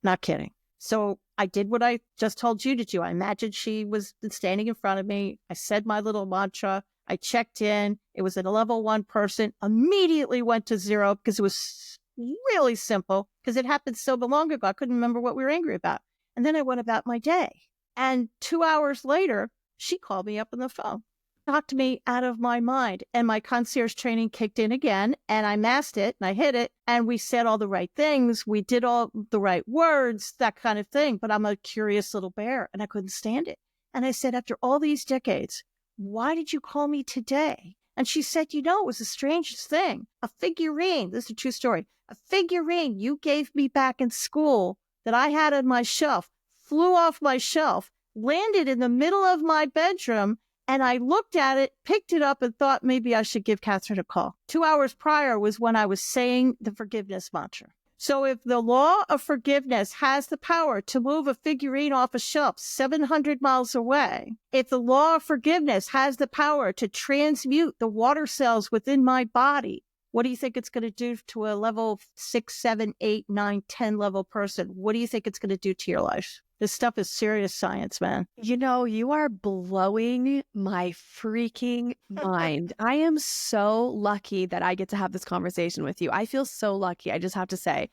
Not kidding. So I did what I just told you to do. I imagined she was standing in front of me. I said my little mantra. I checked in. It was a level 1 person. Immediately went to 0 because it was really simple, because it happened so long ago. I couldn't remember what we were angry about. And then I went about my day. And 2 hours later, she called me up on the phone. Talked me out of my mind, and my concierge training kicked in again, and I masked it and I hit it, and we said all the right things. We did all the right words, that kind of thing. But I'm a curious little bear and I couldn't stand it. And I said, after all these decades, why did you call me today? And she said, it was the strangest thing. A figurine, this is a true story, a figurine you gave me back in school that I had on my shelf, flew off my shelf, landed in the middle of my bedroom. And I looked at it, picked it up, and thought maybe I should give Katherine a call. 2 hours prior was when I was saying the forgiveness mantra. So if the law of forgiveness has the power to move a figurine off a shelf 700 miles away, if the law of forgiveness has the power to transmute the water cells within my body, what do you think it's going to do to a level 6, 7, 8, 9, 10 level person? What do you think it's going to do to your life? This stuff is serious science, man. You are blowing my freaking mind. I am so lucky that I get to have this conversation with you. I feel so lucky, I just have to say.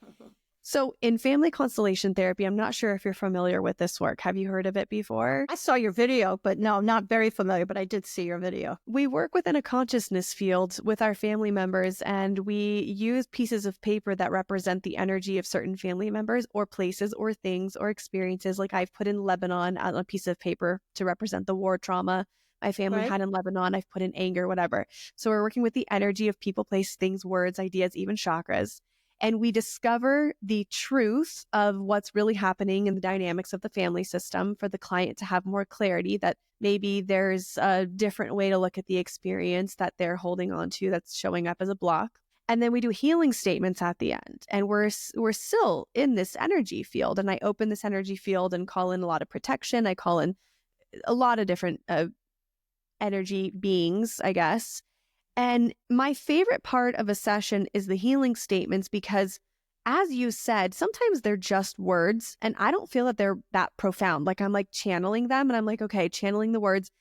So in family constellation therapy, I'm not sure if you're familiar with this work. Have you heard of it before? I saw your video, but no, I'm not very familiar, but I did see your video. We work within a consciousness field with our family members, and we use pieces of paper that represent the energy of certain family members or places or things or experiences. Like I've put in Lebanon on a piece of paper to represent the war trauma my family had in Lebanon. I've put in anger, whatever. So we're working with the energy of people, place, things, words, ideas, even chakras. And we discover the truth of what's really happening in the dynamics of the family system for the client to have more clarity that maybe there's a different way to look at the experience that they're holding on to that's showing up as a block. And then we do healing statements at the end. And we're still in this energy field. And I open this energy field and call in a lot of protection. I call in a lot of different energy beings, I guess. And my favorite part of a session is the healing statements, because as you said, sometimes they're just words and I don't feel that they're that profound. Like I'm like channeling them and I'm like, okay, channeling the words.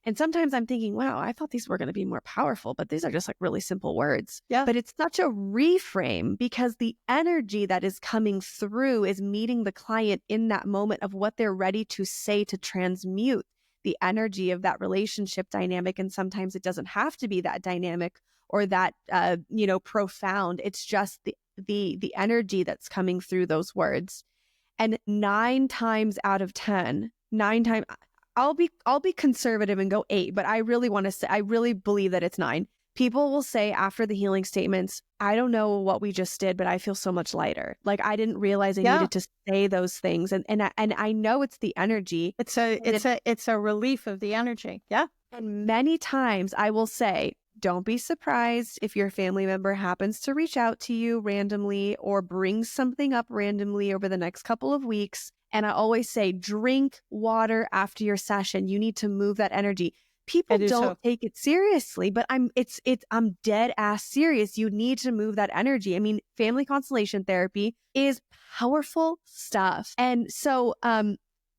And sometimes I'm thinking, wow, I thought these were going to be more powerful, but these are just like really simple words. Yeah. But it's such a reframe because the energy that is coming through is meeting the client in that moment of what they're ready to say to transmute the energy of that relationship dynamic. And sometimes it doesn't have to be that dynamic or that, profound. It's just the energy that's coming through those words. And 9 times out of 10, I'll be conservative and go 8, but I really want to say, I really believe that it's 9. People will say after the healing statements, I don't know what we just did, but I feel so much lighter. Like I didn't realize I needed to say those things. And I know it's the energy. It's a relief of the energy. Yeah. And many times I will say, don't be surprised if your family member happens to reach out to you randomly or bring something up randomly over the next couple of weeks. And I always say, drink water after your session. You need to move that energy. People don't take it seriously, but I'm dead ass serious. You need to move that energy. I mean, family constellation therapy is powerful stuff. And so,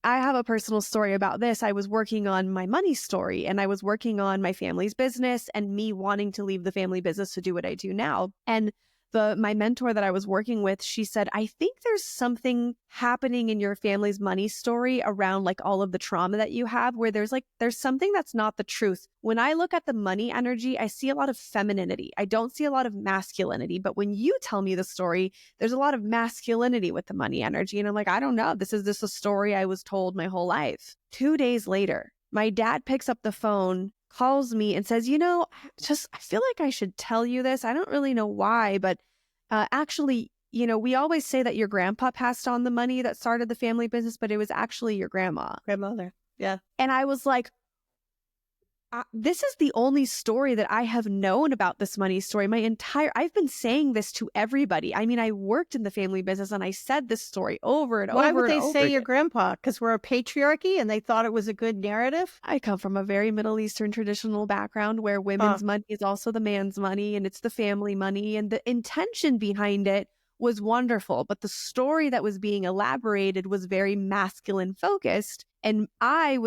I have a personal story about this. I was working on my money story, and I was working on my family's business and me wanting to leave the family business to do what I do now. And my mentor that I was working with, she said, I think there's something happening in your family's money story around like all of the trauma that you have, where there's something that's not the truth. When I look at the money energy, I see a lot of femininity. I don't see a lot of masculinity. But when you tell me the story, there's a lot of masculinity with the money energy. And I'm like, I don't know. This is a story I was told my whole life. 2 days later, my dad picks up the phone, calls me and says, I feel like I should tell you this. I don't really know why, but actually, we always say that your grandpa passed on the money that started the family business, but it was actually your grandmother. Yeah. And I was like, this is the only story that I have known about this money story. I've been saying this to everybody. I mean, I worked in the family business and I said this story over and over. Why would they say again. Your grandpa? Because we're a patriarchy and they thought it was a good narrative? I come from a very Middle Eastern traditional background where women's money is also the man's money and it's the family money, and the intention behind it was wonderful. But the story that was being elaborated was very masculine focused. And I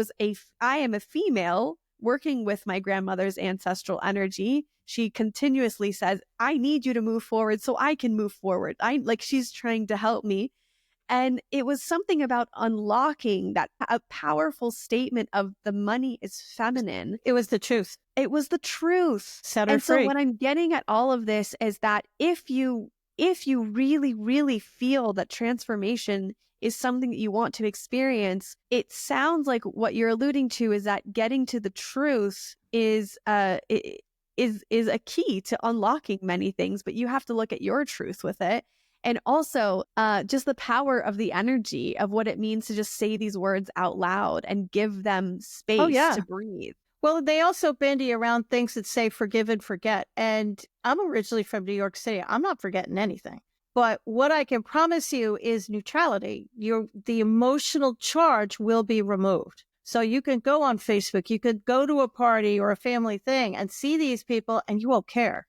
am a female working with my grandmother's ancestral energy. She continuously says, I need you to move forward so I can move forward. She's trying to help me. And it was something about unlocking that a powerful statement of the money is feminine. It was the truth. It was the truth. Set her free. So what I'm getting at all of this is that if you really, really feel that transformation is something that you want to experience, it sounds like what you're alluding to is that getting to the truth is a key to unlocking many things, but you have to look at your truth with it. And also just the power of the energy of what it means to just say these words out loud and give them space to breathe. Well, they also bandy around things that say forgive and forget. And I'm originally from New York City. I'm not forgetting anything. But what I can promise you is neutrality. The emotional charge will be removed. So you can go on Facebook, you could go to a party or a family thing and see these people and you won't care.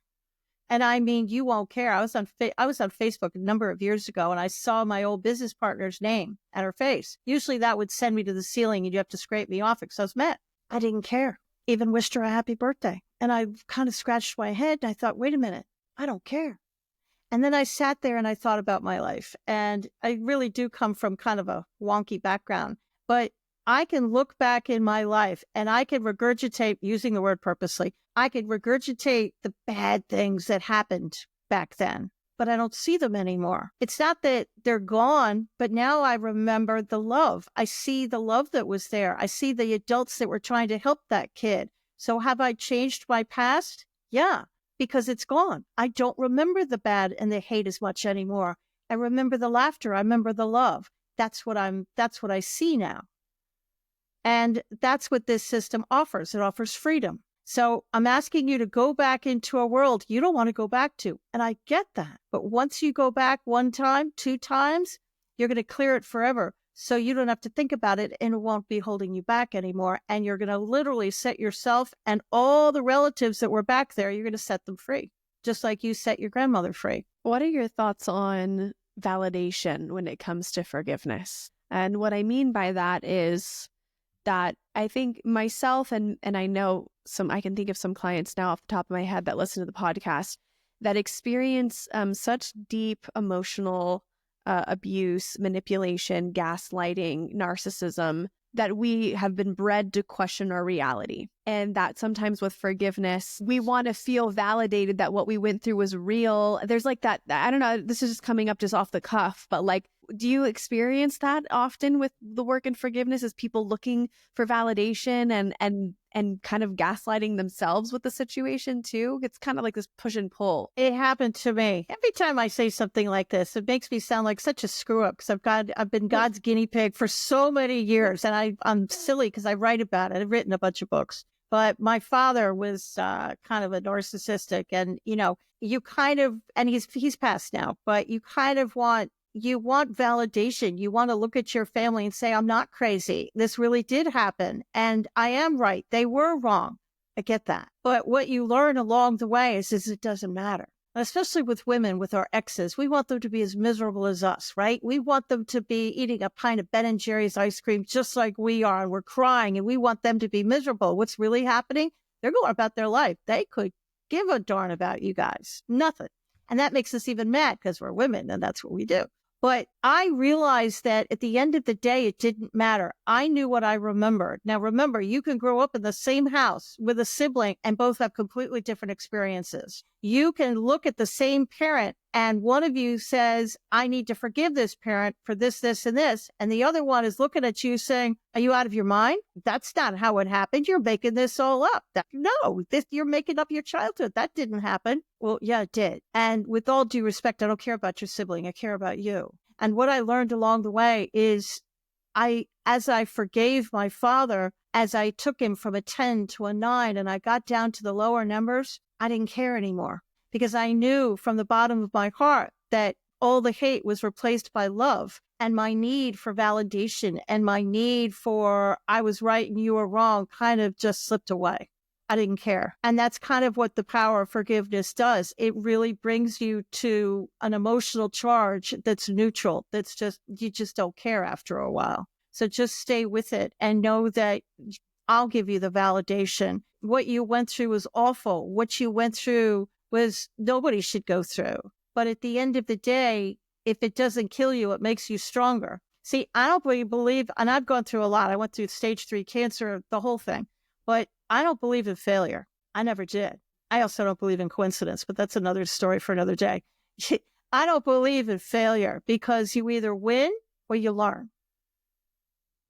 And I mean, you won't care. I was on Facebook a number of years ago and I saw my old business partner's name and her face. Usually that would send me to the ceiling and you have to scrape me off because I was mad. I didn't care. Even wished her a happy birthday. And I kind of scratched my head and I thought, wait a minute, I don't care. And then I sat there and I thought about my life. And I really do come from kind of a wonky background. But I can look back in my life and I can regurgitate, using the word purposely, I can regurgitate the bad things that happened back then. But I don't see them anymore. It's not that they're gone, but now I remember the love. I see the love that was there. I see the adults that were trying to help that kid. So have I changed my past? Yeah. Because it's gone. I don't remember the bad and the hate as much anymore. I remember the laughter. I remember the love. That's what I see now. And that's what this system offers. It offers freedom. So I'm asking you to go back into a world you don't want to go back to. And I get that. But once you go back 1 time, 2 times, you're going to clear it forever. So you don't have to think about it and it won't be holding you back anymore. And you're going to literally set yourself and all the relatives that were back there, you're going to set them free, just like you set your grandmother free. What are your thoughts on validation when it comes to forgiveness? And what I mean by that is that I think myself and I know I can think of some clients now off the top of my head that listen to the podcast that experience such deep emotional abuse, manipulation, gaslighting, narcissism, that we have been bred to question our reality. And that sometimes with forgiveness, we want to feel validated that what we went through was real. There's like that, I don't know, this is just coming up just off the cuff, but like, do you experience that often with the work in forgiveness? Is people looking for validation and kind of gaslighting themselves with the situation too? It's kind of like this push and pull. It happened to me. Every time I say something like this, it makes me sound like such a screw up because I've been God's guinea pig for so many years, and I'm silly because I write about it. I've written a bunch of books. but my father was kind of a narcissistic, and you kind of, and he's passed now, but you kind of want validation. You want to look at your family and say, I'm not crazy. This really did happen. And I am right. They were wrong. I get that. But what you learn along the way is it doesn't matter. Especially with women, with our exes, we want them to be as miserable as us, right? We want them to be eating a pint of Ben and Jerry's ice cream just like we are, and we're crying, and we want them to be miserable. What's really happening? They're going about their life. They could give a darn about you guys. Nothing. And that makes us even mad because we're women, and that's what we do. But I realized that at the end of the day, it didn't matter. I knew what I remembered. Now, remember, you can grow up in the same house with a sibling and both have completely different experiences. You can look at the same parent and one of you says, I need to forgive this parent for this, this, and this. And the other one is looking at you saying, are you out of your mind? That's not how it happened. You're making this all up. You're making up your childhood. That didn't happen. Well, yeah, it did. And with all due respect, I don't care about your sibling. I care about you. And what I learned along the way is as I forgave my father, as I took him from a 10 to a 9 and I got down to the lower numbers, I didn't care anymore because I knew from the bottom of my heart that all the hate was replaced by love, and my need for validation and my need for I was right and you were wrong kind of just slipped away. I didn't care. And that's kind of what the power of forgiveness does. It really brings you to an emotional charge that's neutral. That's just, you just don't care after a while. So just stay with it and know that I'll give you the validation. What you went through was awful. What you went through was nobody should go through. But at the end of the day, if it doesn't kill you, it makes you stronger. See, I don't believe, and I've gone through a lot. I went through stage 3 cancer, the whole thing. But I don't believe in failure. I never did. I also don't believe in coincidence, but that's another story for another day. I don't believe in failure because you either win or you learn.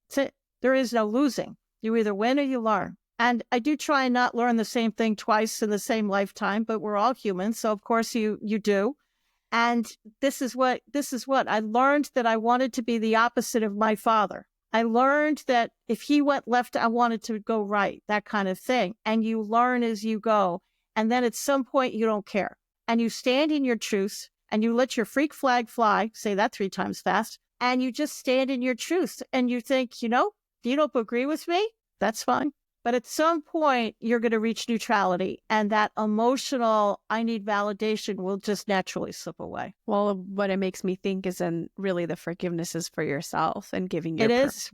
That's it. There is no losing. You either win or you learn. And I do try and not learn the same thing twice in the same lifetime, but we're all humans. So of course you do. And this is what I learned, that I wanted to be the opposite of my father. I learned that if he went left, I wanted to go right, that kind of thing. And you learn as you go. And then at some point, you don't care. And you stand in your truth and you let your freak flag fly, say that 3 times fast, and you just stand in your truth. And you think, you don't agree with me? That's fine. But at some point, you're going to reach neutrality. And that emotional, I need validation will just naturally slip away. Well, what it makes me think is then really the forgiveness is for yourself and giving you. It is.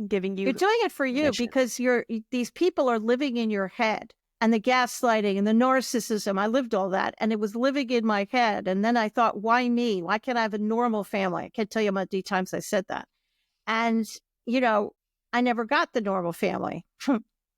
Giving you. You're doing it for you because these people are living in your head. And the gaslighting and the narcissism, I lived all that. And it was living in my head. And then I thought, why me? Why can't I have a normal family? I can't tell you how many times I said that. And, I never got the normal family.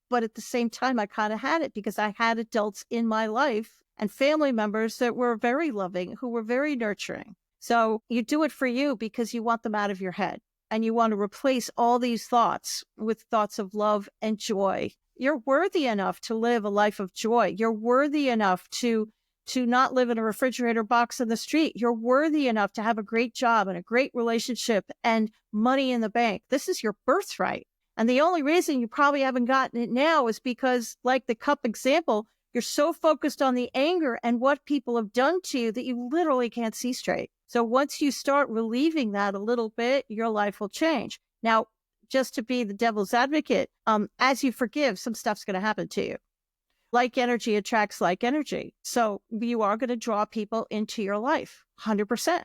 But at the same time, I kind of had it because I had adults in my life and family members that were very loving, who were very nurturing. So you do it for you because you want them out of your head and you want to replace all these thoughts with thoughts of love and joy. You're worthy enough to live a life of joy. You're worthy enough to not live in a refrigerator box in the street. You're worthy enough to have a great job and a great relationship and money in the bank. This is your birthright. And the only reason you probably haven't gotten it now is because, like the cup example, you're so focused on the anger and what people have done to you that you literally can't see straight. So once you start relieving that a little bit, your life will change. Now, just to be the devil's advocate, as you forgive, some stuff's going to happen to you. Like energy attracts like energy. So you are going to draw people into your life, 100%.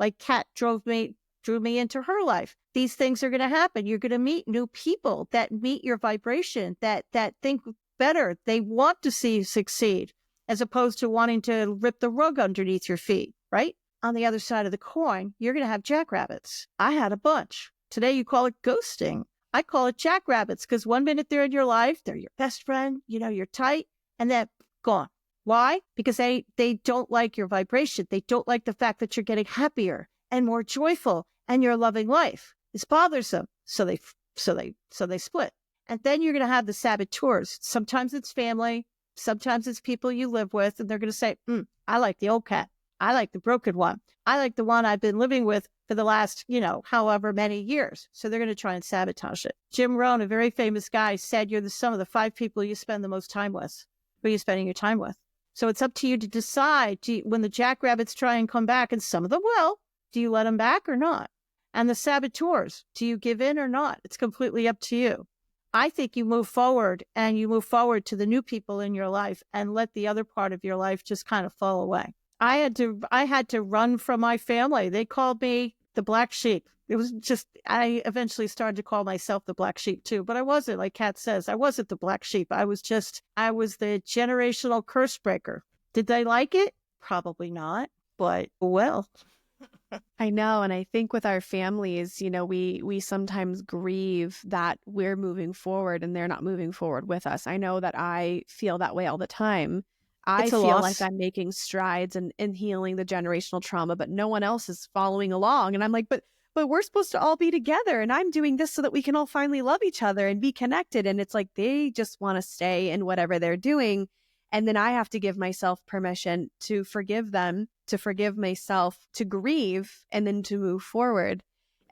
Like Kat drew me into her life. These things are going to happen. You're going to meet new people that meet your vibration, that think better. They want to see you succeed as opposed to wanting to rip the rug underneath your feet, right? On the other side of the coin, you're going to have jackrabbits. I had a bunch. Today you call it ghosting. I call it jackrabbits because 1 minute they're in your life, they're your best friend, you're tight, and then gone. Why? Because they don't like your vibration. They don't like the fact that you're getting happier and more joyful and your loving life. It's bothersome. So they split. And then you're going to have the saboteurs. Sometimes it's family. Sometimes it's people you live with. And they're going to say, I like the old Kat. I like the broken one. I like the one I've been living with for the last, however many years. So they're going to try and sabotage it. Jim Rohn, a very famous guy, said you're the sum of the 5 people you spend the most time with. Who are you spending your time with? So it's up to you to decide, when the jackrabbits try and come back, and some of them will, do you let them back or not? And the saboteurs, do you give in or not? It's completely up to you. I think you move forward, and you move forward to the new people in your life and let the other part of your life just kind of fall away. I had to run from my family. They called me the black sheep. It was just, I eventually started to call myself the black sheep too, but I wasn't, like Kat says, I wasn't the black sheep. I was the generational curse breaker. Did they like it? Probably not, but well. I know. And I think with our families, we sometimes grieve that we're moving forward and they're not moving forward with us. I know that I feel that way all the time. I feel like I'm making strides in healing the generational trauma, but no one else is following along. And I'm like, but we're supposed to all be together, and I'm doing this so that we can all finally love each other and be connected. And it's like they just want to stay in whatever they're doing. And then I have to give myself permission to forgive them, to forgive myself, to grieve, and then to move forward.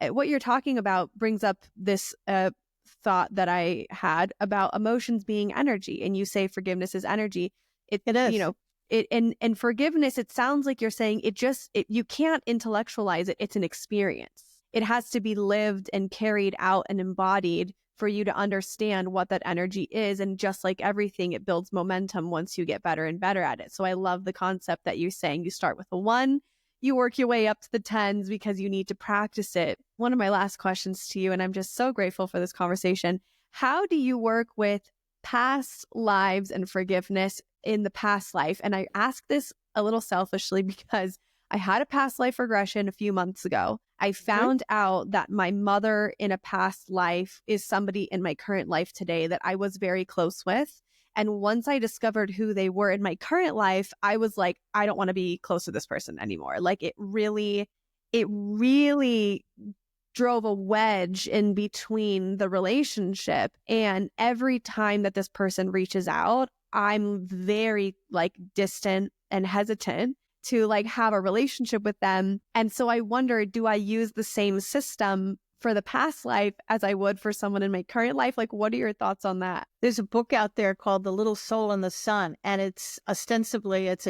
What you're talking about brings up this thought that I had about emotions being energy. And you say forgiveness is energy. It is. And forgiveness, it sounds like you're saying you can't intellectualize it. It's an experience. It has to be lived and carried out and embodied for you to understand what that energy is. And just like everything, it builds momentum once you get better and better at it. So I love the concept that you're saying you start with a 1, you work your way up to the 10s because you need to practice it. One of my last questions to you, and I'm just so grateful for this conversation. How do you work with past lives and forgiveness in the past life? And I ask this a little selfishly because I had a past life regression a few months ago. I found out that my mother in a past life is somebody in my current life today that I was very close with. And once I discovered who they were in my current life, I was like, I don't want to be close to this person anymore. Like it really drove a wedge in between the relationship. And every time that this person reaches out, I'm very distant and hesitant to have a relationship with them. And so I wonder, do I use the same system for the past life as I would for someone in my current life? What are your thoughts on that? There's a book out there called The Little Soul in the Sun, and it's a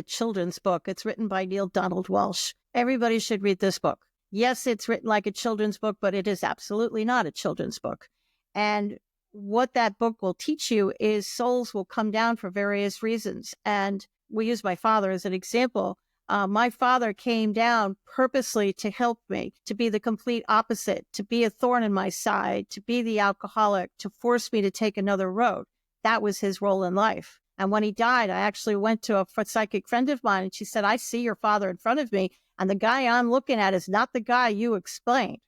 children's book. It's written by Neil Donald Walsh. Everybody should read this book. Yes, it's written like a children's book, but it is absolutely not a children's book. And what that book will teach you is souls will come down for various reasons. And we use my father as an example. My father came down purposely to help me, to be the complete opposite, to be a thorn in my side, to be the alcoholic, to force me to take another road. That was his role in life. And when he died, I actually went to a psychic friend of mine, and she said, I see your father in front of me, and the guy I'm looking at is not the guy you explained.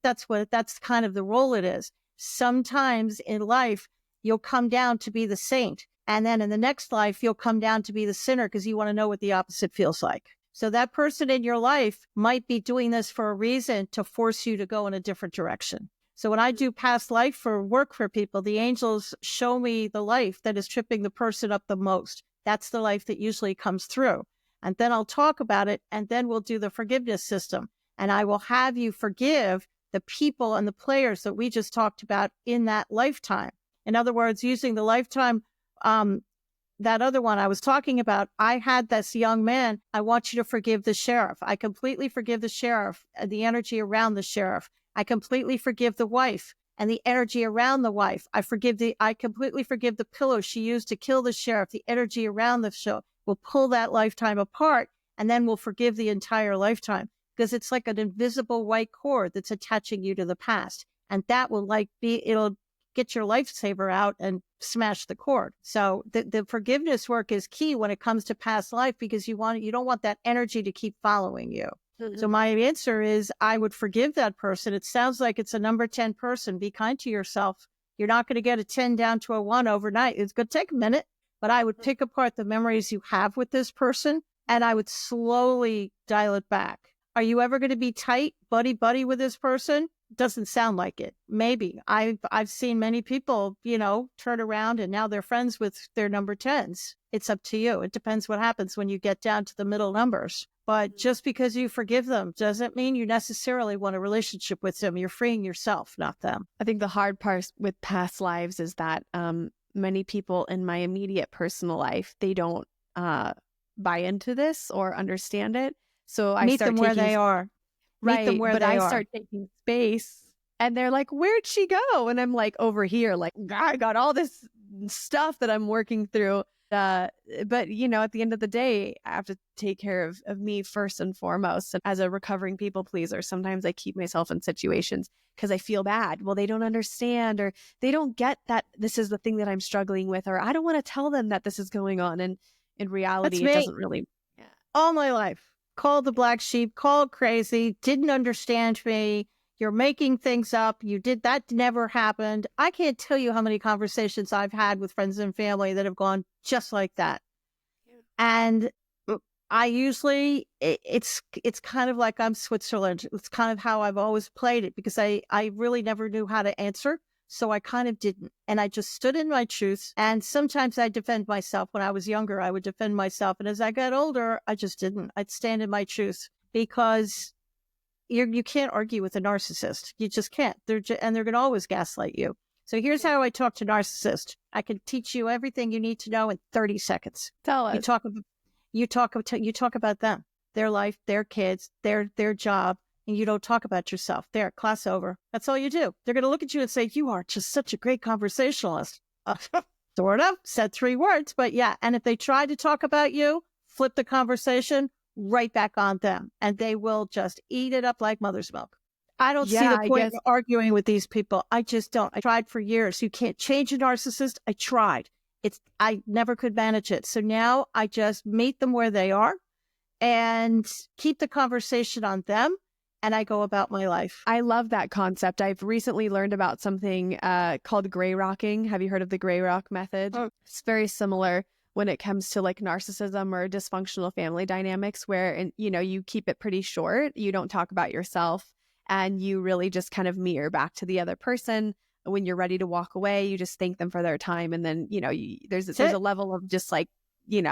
But that's kind of the role it is. Sometimes in life, you'll come down to be the saint. And then in the next life, you'll come down to be the sinner because you want to know what the opposite feels like. So that person in your life might be doing this for a reason to force you to go in a different direction. So when I do past life for work for people, the angels show me the life that is tripping the person up the most. That's the life that usually comes through. And then I'll talk about it, and then we'll do the forgiveness system. And I will have you forgive the people and the players that we just talked about in that lifetime. In other words, using the lifetime, that other one I was talking about, I had this young man. I want you to forgive the sheriff. I completely forgive the sheriff, the energy around the sheriff. I completely forgive the wife and the energy around the wife. I completely forgive the pillow she used to kill the sheriff. The energy around the show will pull that lifetime apart, and then we'll forgive the entire lifetime, because it's like an invisible white cord that's attaching you to the past. And that will it'll get your lifesaver out and smash the cord. So the forgiveness work is key when it comes to past life, because you don't want that energy to keep following you. Mm-hmm. So my answer is I would forgive that person. It sounds like it's a number 10 person. Be kind to yourself. You're not going to get a 10 down to a 1 overnight. It's going to take a minute, but I would pick apart the memories you have with this person, and I would slowly dial it back. Are you ever going to be tight, buddy with this person? Doesn't sound like it. Maybe. I've seen many people, turn around and now they're friends with their number 10s. It's up to you. It depends what happens when you get down to the middle numbers. But just because you forgive them doesn't mean you necessarily want a relationship with them. You're freeing yourself, not them. I think the hard part with past lives is that many people in my immediate personal life, they don't buy into this or understand it. So I Meet start them where taking they are. Meet them right, where but they I are. start taking space and they're like, where'd she go? And I'm like, over here, like, I got all this stuff that I'm working through. But, at the end of the day, I have to take care of me first and foremost. And as a recovering people pleaser, sometimes I keep myself in situations because I feel bad. Well, they don't understand, or they don't get that this is the thing that I'm struggling with, or I don't want to tell them that this is going on. And in That's reality, it me. doesn't really. Yeah. All my life. Called the black sheep, called crazy, didn't understand me. You're making things up. You did that. Never happened. I can't tell you how many conversations I've had with friends and family that have gone just like that. Yeah. And I usually, it's kind of like I'm Switzerland. It's kind of how I've always played it, because I really never knew how to answer. So I kind of didn't. And I just stood in my truth. And sometimes I defend myself. When I was younger, I would defend myself. And as I got older, I just didn't. I'd stand in my truth, because you can't argue with a narcissist. You just can't. And they're going to always gaslight you. So here's how I talk to narcissists. I can teach you everything you need to know in 30 seconds. Tell us. You talk about them, their life, their kids, their job. And you don't talk about yourself. There, class over. That's all you do. They're going to look at you and say, you are just such a great conversationalist. Sort of. Said 3 words, but yeah. And if they try to talk about you, flip the conversation right back on them. And they will just eat it up like mother's milk. I don't see the point in arguing with these people. I just don't. I tried for years. You can't change a narcissist. I tried. I never could manage it. So now I just meet them where they are and keep the conversation on them. And I go about my life. I love that concept. I've recently learned about something called gray rocking. Have you heard of the gray rock method? Oh. It's very similar when it comes to like narcissism or dysfunctional family dynamics, where, you keep it pretty short. You don't talk about yourself, and you really just kind of mirror back to the other person. When you're ready to walk away, you just thank them for their time. And then, there's a level of just like, and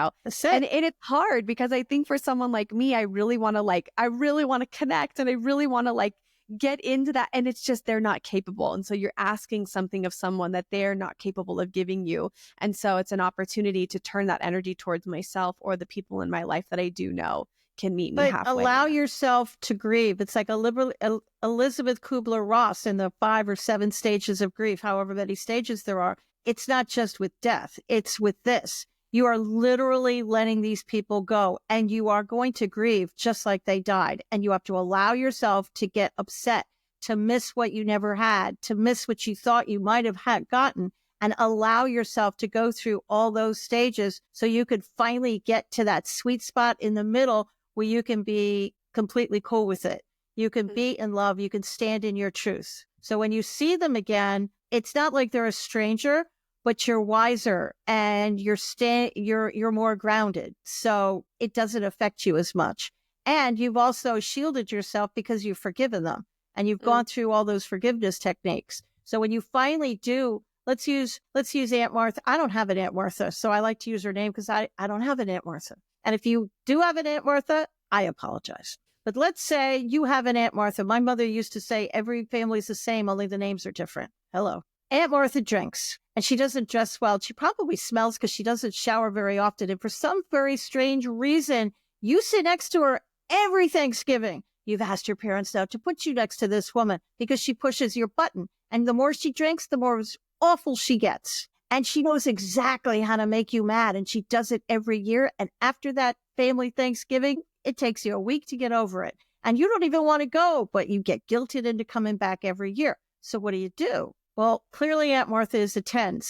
it's hard, because I think for someone like me, I really want to connect, and I really want to get into that. And it's just, they're not capable. And so you're asking something of someone that they're not capable of giving you. And so it's an opportunity to turn that energy towards myself or the people in my life that I do know can meet me halfway. Allow yourself to grieve. It's like Elizabeth Kubler-Ross in the 5 or 7 stages of grief, however many stages there are. It's not just with death. It's with this. You are literally letting these people go, and you are going to grieve just like they died. And you have to allow yourself to get upset, to miss what you never had, to miss what you thought you might have gotten, and allow yourself to go through all those stages so you could finally get to that sweet spot in the middle where you can be completely cool with it. You can be in love. You can stand in your truth. So when you see them again, it's not like they're a stranger, but you're wiser and you're more grounded. So it doesn't affect you as much. And you've also shielded yourself because you've forgiven them, and you've gone through all those forgiveness techniques. So when you finally do, let's use Aunt Martha. I don't have an Aunt Martha, so I like to use her name because I don't have an Aunt Martha. And if you do have an Aunt Martha, I apologize. But let's say you have an Aunt Martha. My mother used to say every family's the same, only the names are different. Hello. Aunt Martha drinks, and she doesn't dress well. She probably smells because she doesn't shower very often. And for some very strange reason, you sit next to her every Thanksgiving. You've asked your parents now to put you next to this woman because she pushes your button. And the more she drinks, the more awful she gets. And she knows exactly how to make you mad. And she does it every year. And after that family Thanksgiving, it takes you a week to get over it. And you don't even want to go, but you get guilted into coming back every year. So what do? Well, clearly Aunt Martha is a 10.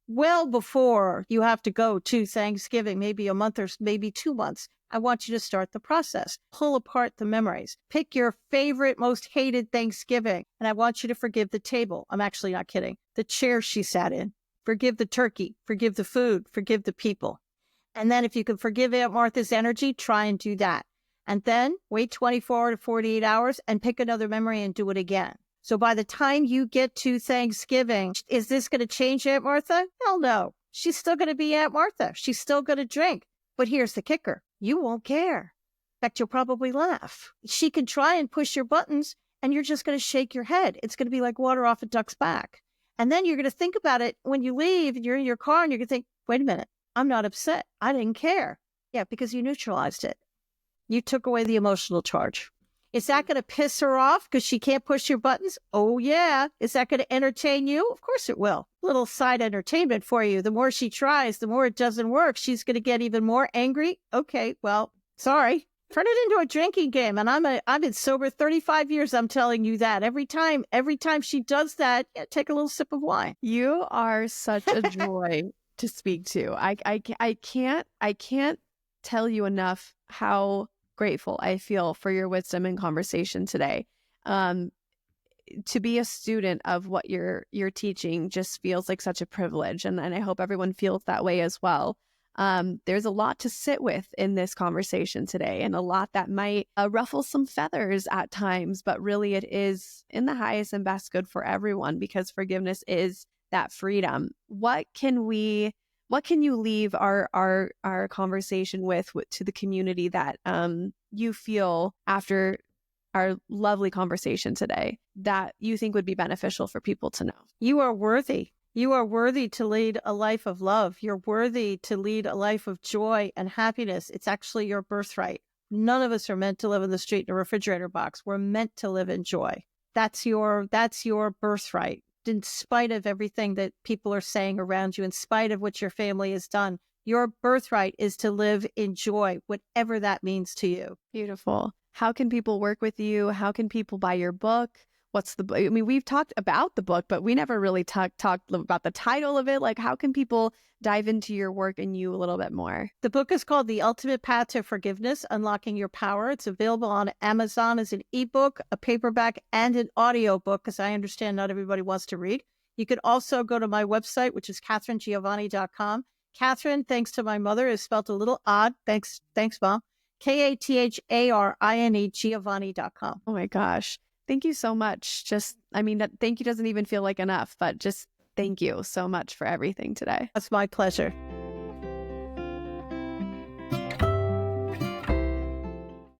Well before you have to go to Thanksgiving, maybe a month or maybe 2 months, I want you to start the process. Pull apart the memories. Pick your favorite, most hated Thanksgiving. And I want you to forgive the table. I'm actually not kidding. The chair she sat in. Forgive the turkey. Forgive the food. Forgive the people. And then if you can forgive Aunt Martha's energy, try and do that. and then wait 24 to 48 hours and pick another memory and do it again. So by the time you get to Thanksgiving, is this going to change Aunt Martha? Hell no. She's still going to be Aunt Martha. She's still going to drink. But here's the kicker. You won't care. In fact, you'll probably laugh. She can try and push your buttons and you're just going to shake your head. It's going to be like water off a duck's back. And then you're going to think about it when you leave and you're in your car and you're going to think, wait a minute, I'm not upset. I didn't care. Yeah, because you neutralized it. You took away the emotional charge. Is that going to piss her off because she can't push your buttons? Oh, yeah. Is that going to entertain you? Of course it will. Little side entertainment for you. The more she tries, the more it doesn't work. She's going to get even more angry. Okay, well, sorry. Turn it into a drinking game. And I've been sober 35 years. I'm telling you that. Every time she does that, yeah, take a little sip of wine. You are such a joy to speak to. I can't tell you enough how grateful I feel for your wisdom and conversation today. To be a student of what you're teaching just feels like such a privilege, and I hope everyone feels that way as well. There's a lot to sit with in this conversation today, and a lot that might ruffle some feathers at times, but really it is in the highest and best good for everyone, because forgiveness is that freedom. What can you leave our conversation with to the community that you feel after our lovely conversation today that you think would be beneficial for people to know? You are worthy. You are worthy to lead a life of love. You're worthy to lead a life of joy and happiness. It's actually your birthright. None of us are meant to live in the street in a refrigerator box. We're meant to live in joy. That's your birthright. In spite of everything that people are saying around you, in spite of what your family has done, your birthright is to live in joy, whatever that means to you. Beautiful. How can people work with you? How can people buy your book? We've talked about the book, but we never really talked about the title of it. Like, how can people dive into your work and you a little bit more? The book is called The Ultimate Path to Forgiveness, Unlocking Your Power. It's available on Amazon as an ebook, a paperback, and an audiobook, because I understand not everybody wants to read. You could also go to my website, which is KatharineGiovanni.com. Katharine, thanks to my mother, is spelled a little odd. Thanks, Mom. Katharine Giovanni.com. Oh my gosh. Thank you so much. That thank you doesn't even feel like enough, but just thank you so much for everything today. That's my pleasure.